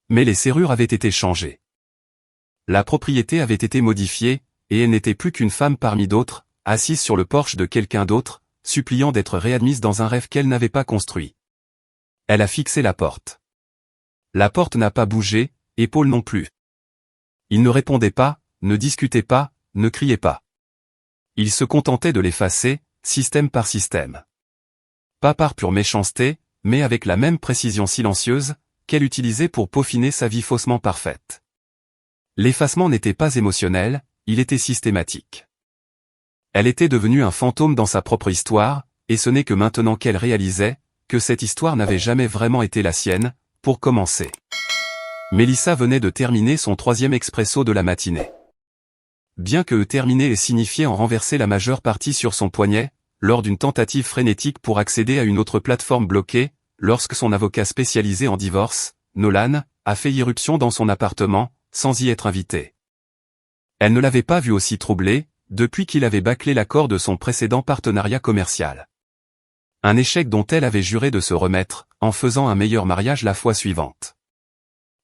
Mais les serrures avaient été changées. La propriété avait été modifiée, et elle n'était plus qu'une femme parmi d'autres, assise sur le porche de quelqu'un d'autre, suppliant d'être réadmise dans un rêve qu'elle n'avait pas construit. Elle a fixé la porte. La porte n'a pas bougé, et Paul non plus. Il ne répondait pas, ne discutait pas, ne criait pas. Il se contentait de l'effacer, système par système. Pas par pure méchanceté, mais avec la même précision silencieuse, qu'elle utilisait pour peaufiner sa vie faussement parfaite. L'effacement n'était pas émotionnel, il était systématique. Elle était devenue un fantôme dans sa propre histoire, et ce n'est que maintenant qu'elle réalisait que cette histoire n'avait jamais vraiment été la sienne, pour commencer. Melissa venait de terminer son 3e expresso de la matinée. Bien que terminer ait signifié en renverser la majeure partie sur son poignet, lors d'une tentative frénétique pour accéder à une autre plateforme bloquée, lorsque son avocat spécialisé en divorce, Nolan, a fait irruption dans son appartement, sans y être invité. Elle ne l'avait pas vu aussi troublé, depuis qu'il avait bâclé l'accord de son précédent partenariat commercial. Un échec dont elle avait juré de se remettre, en faisant un meilleur mariage la fois suivante.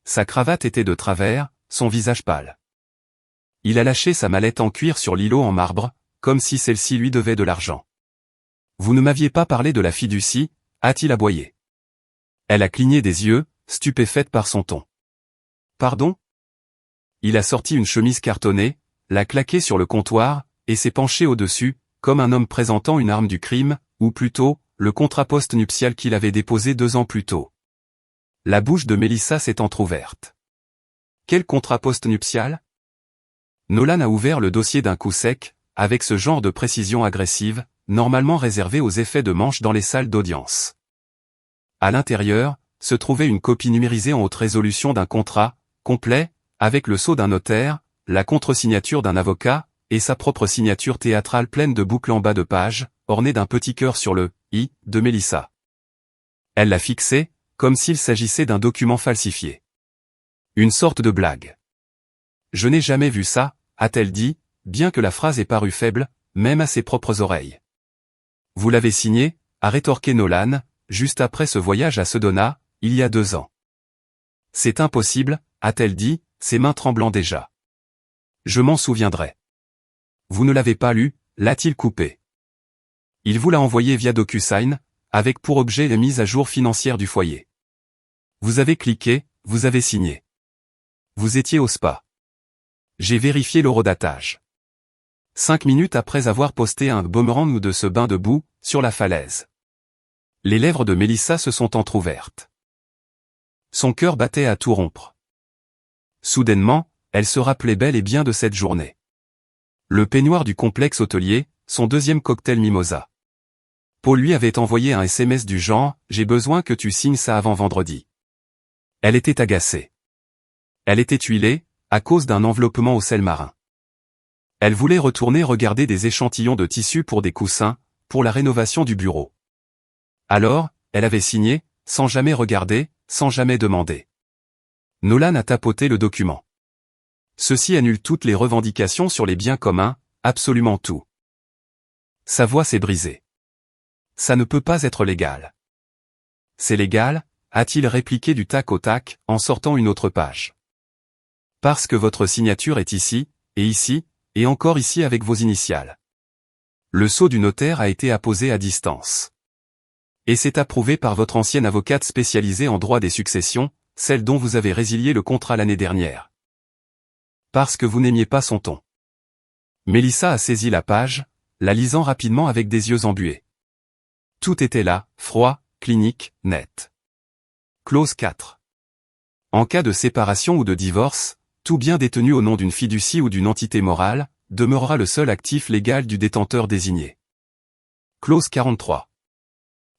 Sa cravate était de travers, son visage pâle. Il a lâché sa mallette en cuir sur l'îlot en marbre, comme si celle-ci lui devait de l'argent. « Vous ne m'aviez pas parlé de la fiducie » a-t-il aboyé. Elle a cligné des yeux, stupéfaite par son ton. « Pardon ?» Il a sorti une chemise cartonnée, l'a claquée sur le comptoir, et s'est penché au-dessus, comme un homme présentant une arme du crime, ou plutôt, le contrat post-nuptial qu'il avait déposé 2 ans plus tôt. La bouche de Melissa s'est entr'ouverte. Quel contrat post-nuptial ? Nolan a ouvert le dossier d'un coup sec, avec ce genre de précision agressive, normalement réservée aux effets de manche dans les salles d'audience. À l'intérieur, se trouvait une copie numérisée en haute résolution d'un contrat, complet, avec le sceau d'un notaire, la contre-signature d'un avocat, et sa propre signature théâtrale pleine de boucles en bas de page, ornée d'un petit cœur sur le « i » de Melissa. Elle l'a fixé, comme s'il s'agissait d'un document falsifié. Une sorte de blague. « Je n'ai jamais vu ça », a-t-elle dit, bien que la phrase ait paru faible, même à ses propres oreilles. « Vous l'avez signé », a rétorqué Nolan, juste après ce voyage à Sedona, il y a 2 ans. « C'est impossible », a-t-elle dit, ses mains tremblant déjà. « Je m'en souviendrai. »« Vous ne l'avez pas lu », l'a-t-il coupé. Il vous l'a envoyé via DocuSign, avec pour objet la mise à jour financière du foyer. Vous avez cliqué, vous avez signé. Vous étiez au spa. J'ai vérifié l'horodatage. 5 minutes après avoir posté un boomerang de ce bain de boue, sur la falaise. Les lèvres de Melissa se sont entr'ouvertes. Son cœur battait à tout rompre. Soudainement, elle se rappelait bel et bien de cette journée. Le peignoir du complexe hôtelier, son 2e cocktail mimosa. Paul lui avait envoyé un SMS du genre « J'ai besoin que tu signes ça avant vendredi ». Elle était agacée. Elle était huilée, à cause d'un enveloppement au sel marin. Elle voulait retourner regarder des échantillons de tissu pour des coussins, pour la rénovation du bureau. Alors, elle avait signé, sans jamais regarder, sans jamais demander. Nolan a tapoté le document. Ceci annule toutes les revendications sur les biens communs, absolument tout. Sa voix s'est brisée. Ça ne peut pas être légal. C'est légal, a-t-il répliqué du tac au tac, en sortant une autre page. Parce que votre signature est ici, et encore ici avec vos initiales. Le sceau du notaire a été apposé à distance. Et c'est approuvé par votre ancienne avocate spécialisée en droit des successions, celle dont vous avez résilié le contrat l'année dernière. Parce que vous n'aimiez pas son ton. Melissa a saisi la page, la lisant rapidement avec des yeux embués. Tout était là, froid, clinique, net. Clause 4. En cas de séparation ou de divorce, tout bien détenu au nom d'une fiducie ou d'une entité morale, demeurera le seul actif légal du détenteur désigné. Clause 43.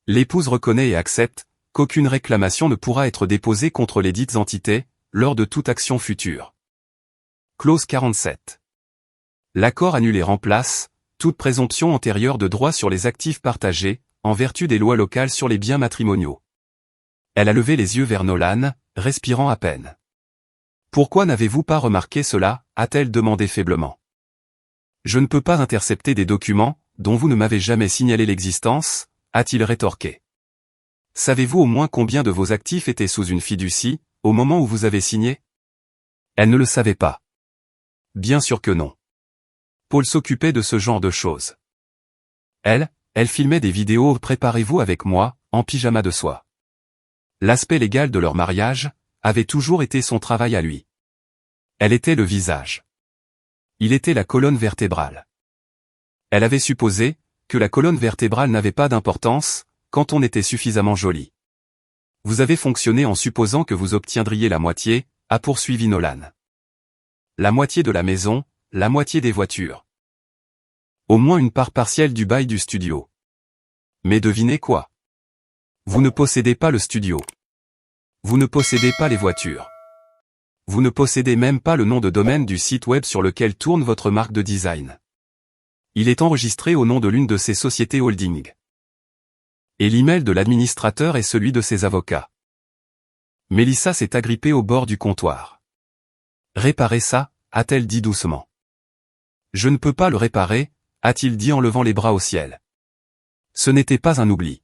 L'épouse reconnaît et accepte qu'aucune réclamation ne pourra être déposée contre les dites entités, lors de toute action future. Clause 47. L'accord annule et remplace toute présomption antérieure de droit sur les actifs partagés, en vertu des lois locales sur les biens matrimoniaux. Elle a levé les yeux vers Nolan, respirant à peine. « Pourquoi n'avez-vous pas remarqué cela » a-t-elle demandé faiblement. « Je ne peux pas intercepter des documents, dont vous ne m'avez jamais signalé l'existence » a-t-il rétorqué. « Savez-vous au moins combien de vos actifs étaient sous une fiducie, au moment où vous avez signé » Elle ne le savait pas. Bien sûr que non. Paul s'occupait de ce genre de choses. Elle filmait des vidéos « Préparez-vous avec moi » en pyjama de soie. L'aspect légal de leur mariage avait toujours été son travail à lui. Elle était le visage. Il était la colonne vertébrale. Elle avait supposé que la colonne vertébrale n'avait pas d'importance quand on était suffisamment joli. Vous avez fonctionné en supposant que vous obtiendriez la moitié, a poursuivi Nolan. La moitié de la maison, la moitié des voitures. Au moins une part partielle du bail du studio. Mais devinez quoi? Vous ne possédez pas le studio. Vous ne possédez pas les voitures. Vous ne possédez même pas le nom de domaine du site web sur lequel tourne votre marque de design. Il est enregistré au nom de l'une de ces sociétés holding. Et l'email de l'administrateur est celui de ses avocats. Mélissa s'est agrippée au bord du comptoir. Réparez ça, a-t-elle dit doucement. Je ne peux pas le réparer, a-t-il dit en levant les bras au ciel. Ce n'était pas un oubli.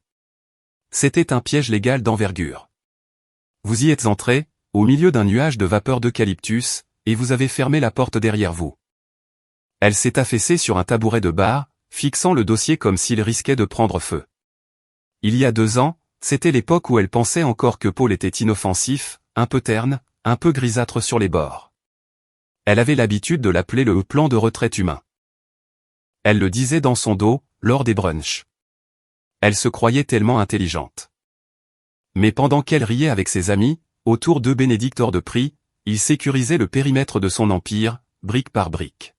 C'était un piège légal d'envergure. Vous y êtes entré, au milieu d'un nuage de vapeur d'eucalyptus, et vous avez fermé la porte derrière vous. Elle s'est affaissée sur un tabouret de bar, fixant le dossier comme s'il risquait de prendre feu. Il y a 2 ans, c'était l'époque où elle pensait encore que Paul était inoffensif, un peu terne, un peu grisâtre sur les bords. Elle avait l'habitude de l'appeler le plan de retraite humain. Elle le disait dans son dos, lors des brunchs. Elle se croyait tellement intelligente. Mais pendant qu'elle riait avec ses amis, autour de Bénédicte hors de prix, il sécurisait le périmètre de son empire, brique par brique.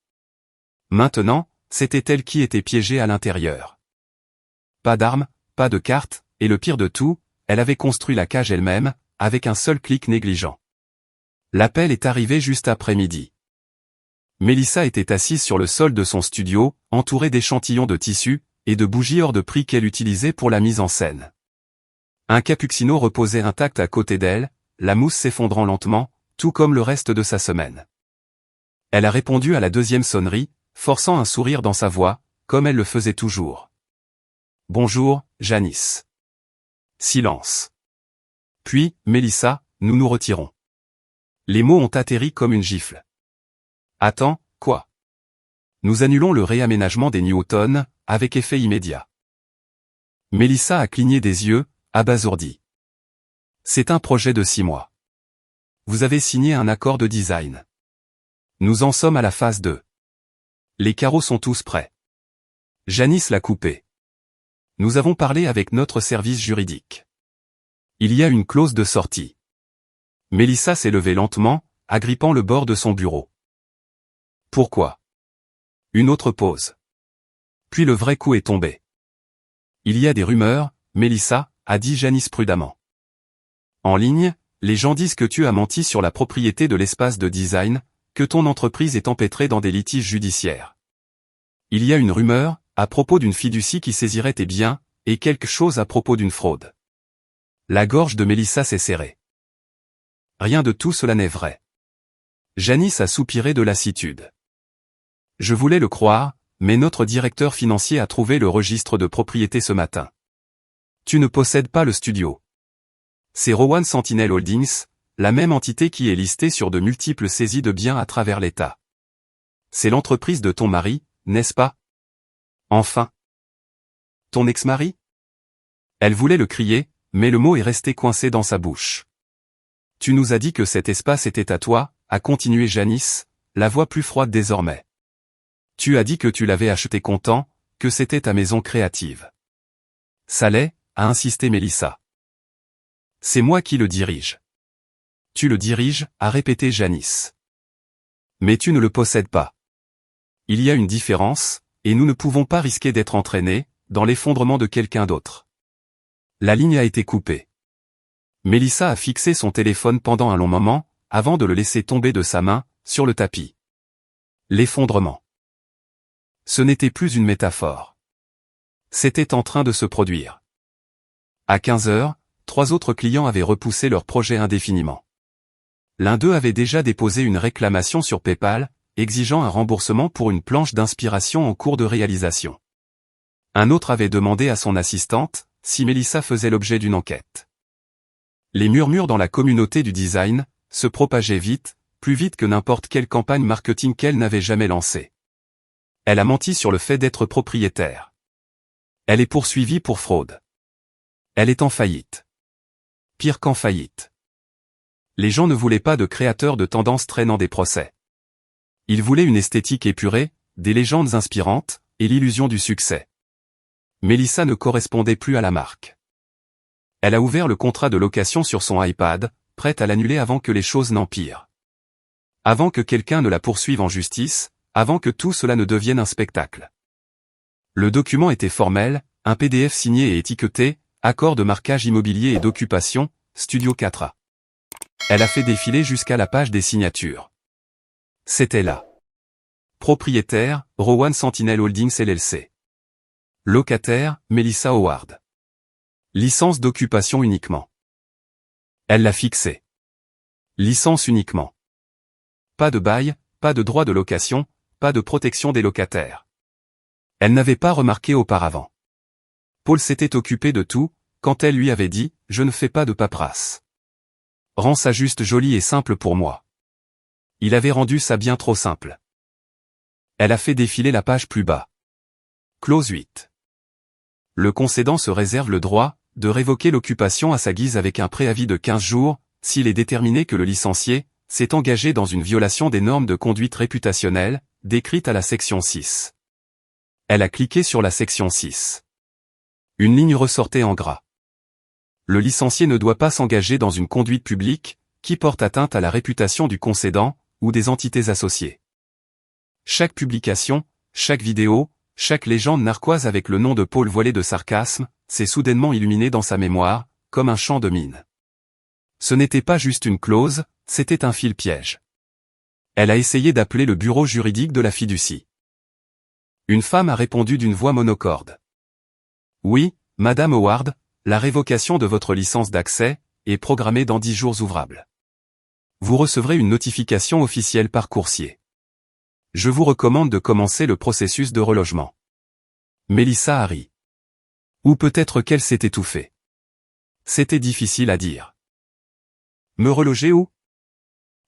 Maintenant, c'était elle qui était piégée à l'intérieur. Pas d'armes, pas de cartes, et le pire de tout, elle avait construit la cage elle-même, avec un seul clic négligent. L'appel est arrivé juste après midi. Mélissa était assise sur le sol de son studio, entourée d'échantillons de tissus, et de bougies hors de prix qu'elle utilisait pour la mise en scène. Un cappuccino reposait intact à côté d'elle, la mousse s'effondrant lentement, tout comme le reste de sa semaine. Elle a répondu à la 2e sonnerie, forçant un sourire dans sa voix, comme elle le faisait toujours. « Bonjour, Janice. » Silence. Puis, « Mélissa, nous nous retirons. » Les mots ont atterri comme une gifle. « Attends, quoi? » « Nous annulons le réaménagement des Newton, avec effet immédiat. » Mélissa a cligné des yeux, abasourdie. « C'est un projet de 6 mois. Vous avez signé un accord de design. Nous en sommes à la phase 2. Les carreaux sont tous prêts. » Janice l'a coupé. « Nous avons parlé avec notre service juridique. Il y a une clause de sortie. » Mélissa s'est levée lentement, agrippant le bord de son bureau. « Pourquoi ? » Une autre pause. Puis le vrai coup est tombé. « Il y a des rumeurs, Mélissa, » a dit Janice prudemment. « En ligne, les gens disent que tu as menti sur la propriété de l'espace de design, que ton entreprise est empêtrée dans des litiges judiciaires. Il y a une rumeur, à propos d'une fiducie qui saisirait tes biens, et quelque chose à propos d'une fraude. » La gorge de Mélissa s'est serrée. Rien de tout cela n'est vrai. Janice a soupiré de lassitude. Je voulais le croire, mais notre directeur financier a trouvé le registre de propriété ce matin. Tu ne possèdes pas le studio. C'est Rowan Sentinel Holdings, la même entité qui est listée sur de multiples saisies de biens à travers l'État. C'est l'entreprise de ton mari, n'est-ce pas? Enfin. Ton ex-mari? Elle voulait le crier, mais le mot est resté coincé dans sa bouche. Tu nous as dit que cet espace était à toi, a continué Janice, la voix plus froide désormais. Tu as dit que tu l'avais acheté content, que c'était ta maison créative. Ça l'est, a insisté Mélissa. C'est moi qui le dirige. Tu le diriges, a répété Janice. Mais tu ne le possèdes pas. Il y a une différence, et nous ne pouvons pas risquer d'être entraînés, dans l'effondrement de quelqu'un d'autre. La ligne a été coupée. Mélissa a fixé son téléphone pendant un long moment, avant de le laisser tomber de sa main, sur le tapis. L'effondrement. Ce n'était plus une métaphore. C'était en train de se produire. À 15 heures, 3 autres clients avaient repoussé leur projet indéfiniment. L'un d'eux avait déjà déposé une réclamation sur PayPal, exigeant un remboursement pour une planche d'inspiration en cours de réalisation. Un autre avait demandé à son assistante si Mélissa faisait l'objet d'une enquête. Les murmures dans la communauté du design se propageaient vite, plus vite que n'importe quelle campagne marketing qu'elle n'avait jamais lancée. Elle a menti sur le fait d'être propriétaire. Elle est poursuivie pour fraude. Elle est en faillite. Pire qu'en faillite. Les gens ne voulaient pas de créateurs de tendances traînant des procès. Ils voulaient une esthétique épurée, des légendes inspirantes, et l'illusion du succès. Mélissa ne correspondait plus à la marque. Elle a ouvert le contrat de location sur son iPad, prête à l'annuler avant que les choses n'empirent. Avant que quelqu'un ne la poursuive en justice, avant que tout cela ne devienne un spectacle. Le document était formel, un PDF signé et étiqueté, accord de marquage immobilier et d'occupation, Studio 4A. Elle a fait défiler jusqu'à la page des signatures. C'était là. Propriétaire, Rowan Sentinel Holdings LLC. Locataire, Melissa Howard. Licence d'occupation uniquement. Elle l'a fixée. Licence uniquement. Pas de bail, pas de droit de location, pas de protection des locataires. Elle n'avait pas remarqué auparavant. Paul s'était occupé de tout, quand elle lui avait dit « Je ne fais pas de paperasse. Rends ça juste joli et simple pour moi. » Il avait rendu ça bien trop simple. Elle a fait défiler la page plus bas. Clause 8. Le concédant se réserve le droit de révoquer l'occupation à sa guise avec un préavis de 15 jours, s'il est déterminé que le licencié s'est engagé dans une violation des normes de conduite réputationnelle, décrites à la section 6. Elle a cliqué sur la section 6. Une ligne ressortait en gras. Le licencié ne doit pas s'engager dans une conduite publique qui porte atteinte à la réputation du concédant ou des entités associées. Chaque publication, chaque vidéo, chaque légende narquoise avec le nom de Paul voilé de sarcasme, s'est soudainement illuminé dans sa mémoire, comme un champ de mine. Ce n'était pas juste une clause, c'était un fil piège. Elle a essayé d'appeler le bureau juridique de la fiducie. Une femme a répondu d'une voix monocorde. Oui, Madame Howard, la révocation de votre licence d'accès est programmée dans 10 jours ouvrables. Vous recevrez une notification officielle par coursier. Je vous recommande de commencer le processus de relogement. Melissa a ri. Ou peut-être qu'elle s'est étouffée. C'était difficile à dire. Me reloger où?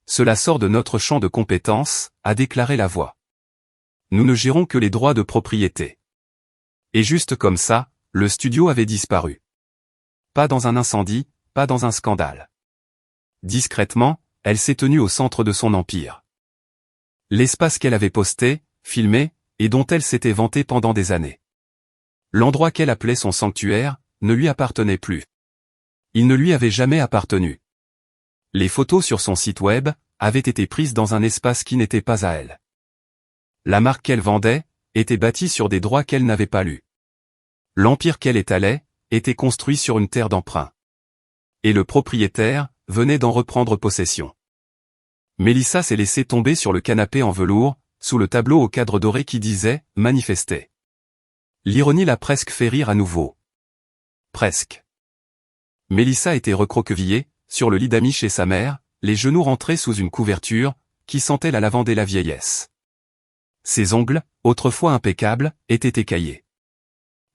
Cela sort de notre champ de compétences, a déclaré la voix. Nous ne gérons que les droits de propriété. Et juste comme ça, le studio avait disparu. Pas dans un incendie, pas dans un scandale. Discrètement, elle s'est tenue au centre de son empire. L'espace qu'elle avait posté, filmé, et dont elle s'était vantée pendant des années. L'endroit qu'elle appelait son sanctuaire, ne lui appartenait plus. Il ne lui avait jamais appartenu. Les photos sur son site web avaient été prises dans un espace qui n'était pas à elle. La marque qu'elle vendait était bâtie sur des droits qu'elle n'avait pas lus. L'empire qu'elle étalait était construit sur une terre d'emprunt. Et le propriétaire venait d'en reprendre possession. Melissa s'est laissée tomber sur le canapé en velours, sous le tableau au cadre doré qui disait « Manifester ». L'ironie l'a presque fait rire à nouveau. Presque. Melissa était recroquevillée, sur le lit d'amis chez sa mère, les genoux rentrés sous une couverture, qui sentait la lavande et la vieillesse. Ses ongles, autrefois impeccables, étaient écaillés.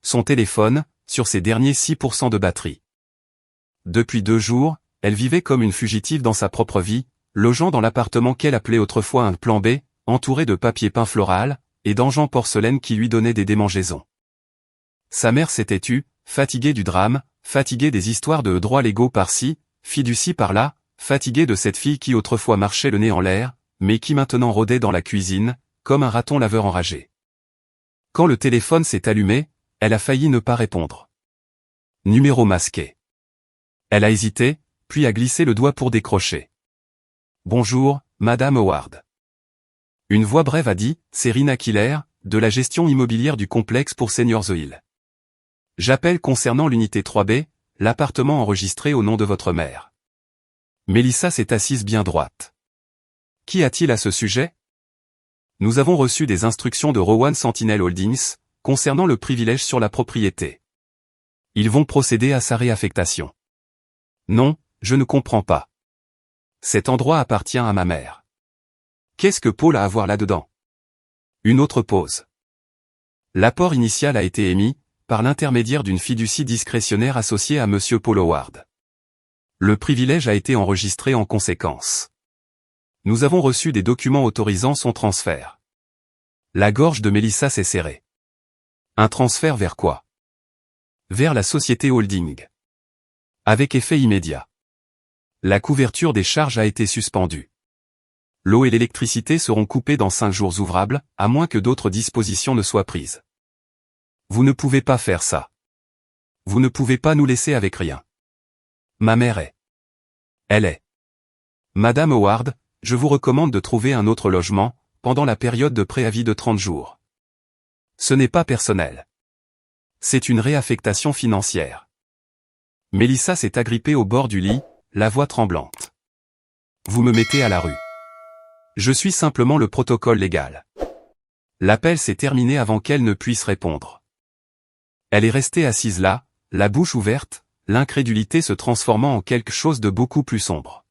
Son téléphone, sur ses derniers 6% de batterie. Depuis 2 jours, elle vivait comme une fugitive dans sa propre vie, logeant dans l'appartement qu'elle appelait autrefois un plan B, entouré de papier peint floral, et d'anges en porcelaine qui lui donnaient des démangeaisons. Sa mère s'était tue, fatiguée du drame, fatiguée des histoires de droits légaux par-ci, fiducie par-là, fatiguée de cette fille qui autrefois marchait le nez en l'air, mais qui maintenant rôdait dans la cuisine, comme un raton laveur enragé. Quand le téléphone s'est allumé, elle a failli ne pas répondre. Numéro masqué. Elle a hésité, puis a glissé le doigt pour décrocher. Bonjour, Madame Howard. Une voix brève a dit, c'est Rina Killer, de la gestion immobilière du complexe pour Seniors Hill. J'appelle concernant l'unité 3B, l'appartement enregistré au nom de votre mère. Melissa s'est assise bien droite. Qu'y a-t-il à ce sujet? Nous avons reçu des instructions de Rowan Sentinel Holdings, concernant le privilège sur la propriété. Ils vont procéder à sa réaffectation. Non, je ne comprends pas. Cet endroit appartient à ma mère. Qu'est-ce que Paul a à voir là-dedans? Une autre pause. L'apport initial a été émis, par l'intermédiaire d'une fiducie discrétionnaire associée à Monsieur Paul Howard. Le privilège a été enregistré en conséquence. Nous avons reçu des documents autorisant son transfert. La gorge de Melissa s'est serrée. Un transfert vers quoi? Vers la société holding. Avec effet immédiat. La couverture des charges a été suspendue. L'eau et l'électricité seront coupées dans 5 jours ouvrables, à moins que d'autres dispositions ne soient prises. Vous ne pouvez pas faire ça. Vous ne pouvez pas nous laisser avec rien. Ma mère est. Elle est. Madame Howard, je vous recommande de trouver un autre logement, pendant la période de préavis de 30 jours. Ce n'est pas personnel. C'est une réaffectation financière. Mélissa s'est agrippée au bord du lit, la voix tremblante. Vous me mettez à la rue. Je suis simplement le protocole légal. L'appel s'est terminé avant qu'elle ne puisse répondre. Elle est restée assise là, la bouche ouverte, l'incrédulité se transformant en quelque chose de beaucoup plus sombre.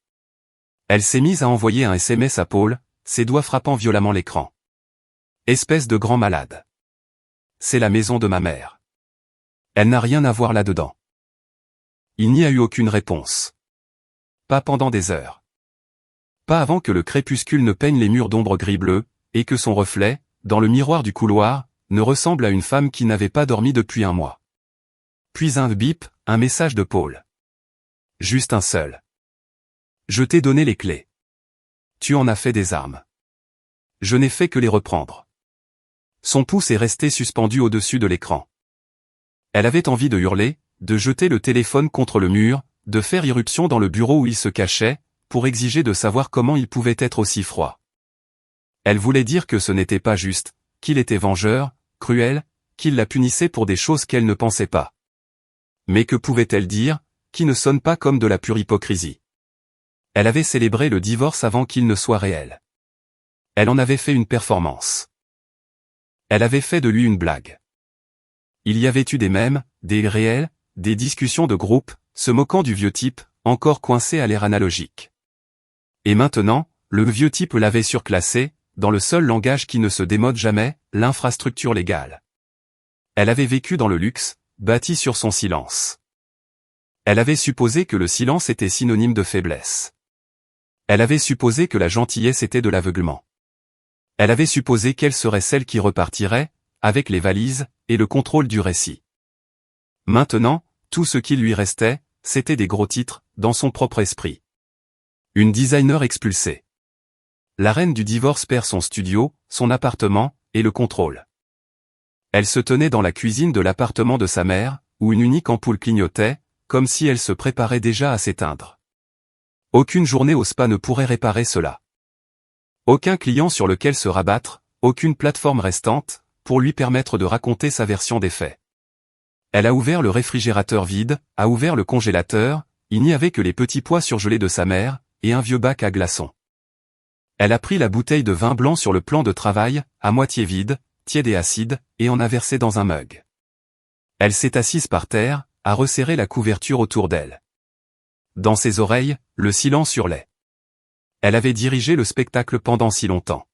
Elle s'est mise à envoyer un SMS à Paul, ses doigts frappant violemment l'écran. Espèce de grand malade. C'est la maison de ma mère. Elle n'a rien à voir là-dedans. Il n'y a eu aucune réponse. Pas pendant des heures. Pas avant que le crépuscule ne peigne les murs d'ombre gris-bleu, et que son reflet, dans le miroir du couloir, ne ressemble à une femme qui n'avait pas dormi depuis un mois. Puis un bip, un message de Paul. Juste un seul. Je t'ai donné les clés. Tu en as fait des armes. Je n'ai fait que les reprendre. Son pouce est resté suspendu au-dessus de l'écran. Elle avait envie de hurler, de jeter le téléphone contre le mur, de faire irruption dans le bureau où il se cachait, pour exiger de savoir comment il pouvait être aussi froid. Elle voulait dire que ce n'était pas juste, qu'il était vengeur, cruel, qu'il la punissait pour des choses qu'elle ne pensait pas. Mais que pouvait-elle dire, qui ne sonne pas comme de la pure hypocrisie? Elle avait célébré le divorce avant qu'il ne soit réel. Elle en avait fait une performance. Elle avait fait de lui une blague. Il y avait eu des mèmes, des réels, des discussions de groupe, se moquant du vieux type, encore coincé à l'ère analogique. Et maintenant, le vieux type l'avait surclassé, dans le seul langage qui ne se démode jamais, l'infrastructure légale. Elle avait vécu dans le luxe, bâti sur son silence. Elle avait supposé que le silence était synonyme de faiblesse. Elle avait supposé que la gentillesse était de l'aveuglement. Elle avait supposé qu'elle serait celle qui repartirait, avec les valises, et le contrôle du récit. Maintenant, tout ce qui lui restait, c'était des gros titres, dans son propre esprit. Une designer expulsée. La reine du divorce perd son studio, son appartement, et le contrôle. Elle se tenait dans la cuisine de l'appartement de sa mère, où une unique ampoule clignotait, comme si elle se préparait déjà à s'éteindre. Aucune journée au spa ne pourrait réparer cela. Aucun client sur lequel se rabattre, aucune plateforme restante, pour lui permettre de raconter sa version des faits. Elle a ouvert le réfrigérateur vide, a ouvert le congélateur, il n'y avait que les petits pois surgelés de sa mère, et un vieux bac à glaçons. Elle a pris la bouteille de vin blanc sur le plan de travail, à moitié vide, tiède et acide, et en a versé dans un mug. Elle s'est assise par terre, a resserré la couverture autour d'elle. Dans ses oreilles, le silence hurlait. Elle avait dirigé le spectacle pendant si longtemps.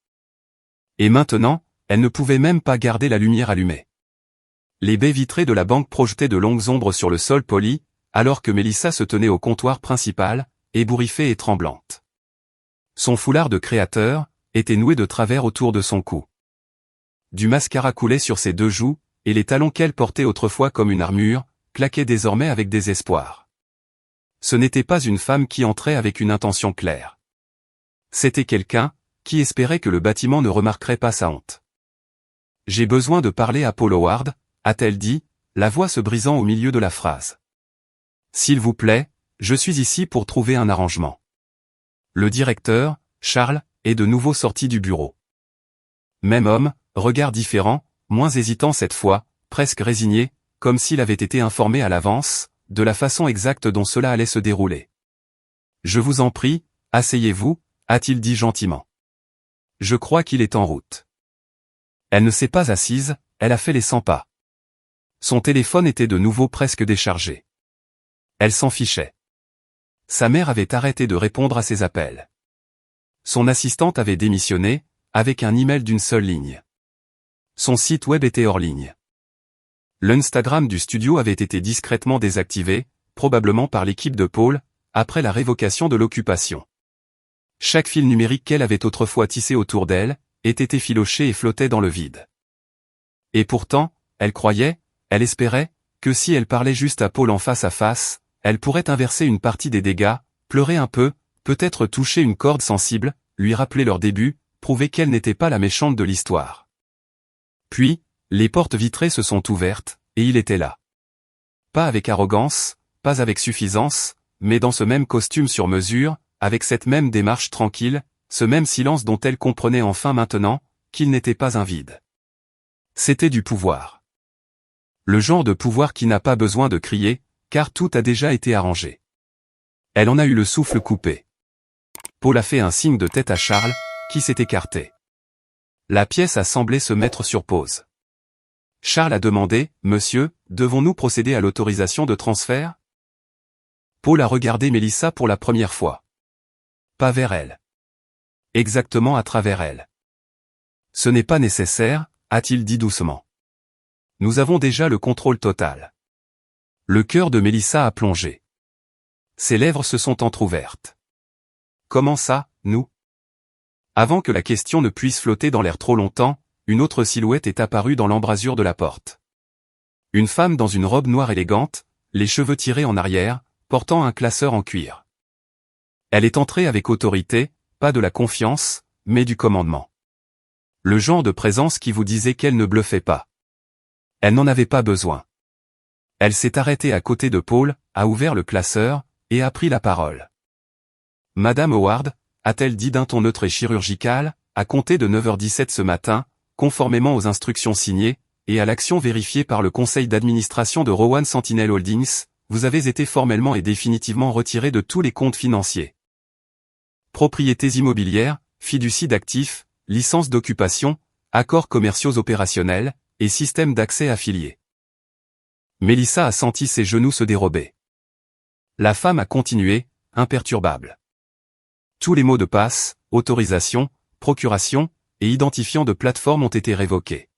Et maintenant, elle ne pouvait même pas garder la lumière allumée. Les baies vitrées de la banque projetaient de longues ombres sur le sol poli, alors que Mélissa se tenait au comptoir principal, ébouriffée et tremblante. Son foulard de créateur était noué de travers autour de son cou. Du mascara coulait sur ses deux joues, et les talons qu'elle portait autrefois comme une armure, claquaient désormais avec désespoir. Ce n'était pas une femme qui entrait avec une intention claire. C'était quelqu'un qui espérait que le bâtiment ne remarquerait pas sa honte. « J'ai besoin de parler à Paul Howard », a-t-elle dit, la voix se brisant au milieu de la phrase. « S'il vous plaît, je suis ici pour trouver un arrangement. » Le directeur, Charles, est de nouveau sorti du bureau. Même homme, regard différent, moins hésitant cette fois, presque résigné, comme s'il avait été informé à l'avance, de la façon exacte dont cela allait se dérouler. « Je vous en prie, asseyez-vous », a-t-il dit gentiment. « Je crois qu'il est en route. » Elle ne s'est pas assise, elle a fait les 100 pas. Son téléphone était de nouveau presque déchargé. Elle s'en fichait. Sa mère avait arrêté de répondre à ses appels. Son assistante avait démissionné, avec un email d'une seule ligne. Son site web était hors ligne. L'Instagram du studio avait été discrètement désactivé, probablement par l'équipe de Paul, après la révocation de l'occupation. Chaque fil numérique qu'elle avait autrefois tissé autour d'elle, était effiloché et flottait dans le vide. Et pourtant, elle croyait, elle espérait, que si elle parlait juste à Paul en face à face, elle pourrait inverser une partie des dégâts, pleurer un peu, peut-être toucher une corde sensible, lui rappeler leur début, prouver qu'elle n'était pas la méchante de l'histoire. Puis, les portes vitrées se sont ouvertes, et il était là. Pas avec arrogance, pas avec suffisance, mais dans ce même costume sur mesure, avec cette même démarche tranquille, ce même silence dont elle comprenait enfin maintenant, qu'il n'était pas un vide. C'était du pouvoir. Le genre de pouvoir qui n'a pas besoin de crier, car tout a déjà été arrangé. Elle en a eu le souffle coupé. Paul a fait un signe de tête à Charles, qui s'est écarté. La pièce a semblé se mettre sur pause. Charles a demandé, « Monsieur, devons-nous procéder à l'autorisation de transfert ?» Paul a regardé Mélissa pour la première fois. Pas vers elle. Exactement à travers elle. « Ce n'est pas nécessaire, » a-t-il dit doucement. « Nous avons déjà le contrôle total. » Le cœur de Mélissa a plongé. Ses lèvres se sont entr'ouvertes. « Comment ça, nous ?» Avant que la question ne puisse flotter dans l'air trop longtemps, une autre silhouette est apparue dans l'embrasure de la porte. Une femme dans une robe noire élégante, les cheveux tirés en arrière, portant un classeur en cuir. Elle est entrée avec autorité, pas de la confiance, mais du commandement. Le genre de présence qui vous disait qu'elle ne bluffait pas. Elle n'en avait pas besoin. Elle s'est arrêtée à côté de Paul, a ouvert le classeur, et a pris la parole. « Madame Howard », a-t-elle dit d'un ton neutre et chirurgical, à compter de 9h17 ce matin, conformément aux instructions signées, et à l'action vérifiée par le conseil d'administration de Rowan Sentinel Holdings, vous avez été formellement et définitivement retiré de tous les comptes financiers. Propriétés immobilières, fiducie d'actifs, licences d'occupation, accords commerciaux opérationnels, et systèmes d'accès affiliés. Mélissa a senti ses genoux se dérober. La femme a continué, imperturbable. Tous les mots de passe, autorisation, procuration, et identifiant de plateforme ont été révoqués.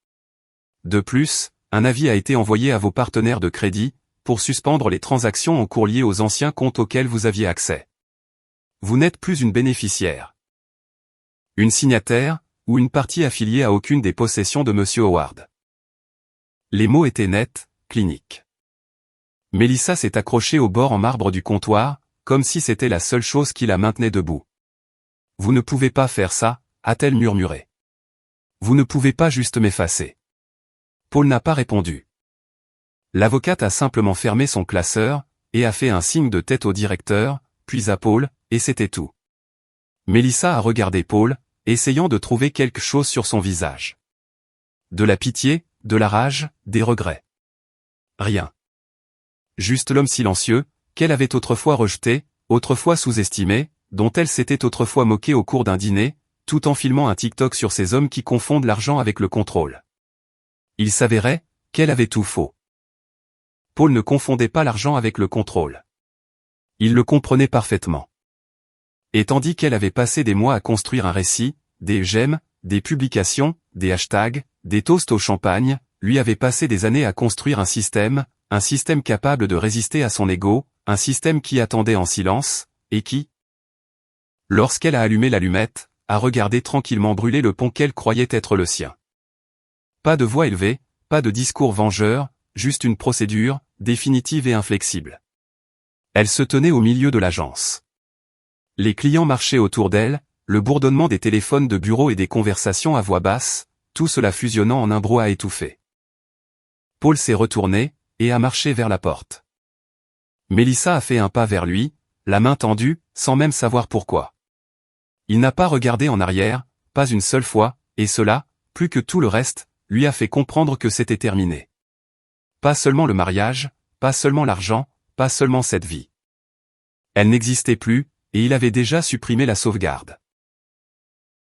De plus, un avis a été envoyé à vos partenaires de crédit, pour suspendre les transactions en cours liées aux anciens comptes auxquels vous aviez accès. Vous n'êtes plus une bénéficiaire, une signataire, ou une partie affiliée à aucune des possessions de Monsieur Howard. Les mots étaient nets, cliniques. Mélissa s'est accrochée au bord en marbre du comptoir, comme si c'était la seule chose qui la maintenait debout. « Vous ne pouvez pas faire ça », a-t-elle murmuré. « Vous ne pouvez pas juste m'effacer. » Paul n'a pas répondu. L'avocate a simplement fermé son classeur, et a fait un signe de tête au directeur, puis à Paul, et c'était tout. Mélissa a regardé Paul, essayant de trouver quelque chose sur son visage. De la pitié, de la rage, des regrets. Rien. Juste l'homme silencieux, qu'elle avait autrefois rejeté, autrefois sous-estimé, dont elle s'était autrefois moquée au cours d'un dîner, tout en filmant un TikTok sur ces hommes qui confondent l'argent avec le contrôle. Il s'avérait qu'elle avait tout faux. Paul ne confondait pas l'argent avec le contrôle. Il le comprenait parfaitement. Et tandis qu'elle avait passé des mois à construire un récit, des j'aime, des publications, des hashtags, des toasts au champagne, lui avait passé des années à construire un système capable de résister à son ego, un système qui attendait en silence, et qui, lorsqu'elle a allumé l'allumette, a regardé tranquillement brûler le pont qu'elle croyait être le sien. Pas de voix élevée, pas de discours vengeur, juste une procédure, définitive et inflexible. Elle se tenait au milieu de l'agence. Les clients marchaient autour d'elle, le bourdonnement des téléphones de bureau et des conversations à voix basse, tout cela fusionnant en un brouhaha étouffé. Paul s'est retourné, et a marché vers la porte. Mélissa a fait un pas vers lui, la main tendue, sans même savoir pourquoi. Il n'a pas regardé en arrière, pas une seule fois, et cela, plus que tout le reste, lui a fait comprendre que c'était terminé. Pas seulement le mariage, pas seulement l'argent, pas seulement cette vie. Elle n'existait plus, et il avait déjà supprimé la sauvegarde.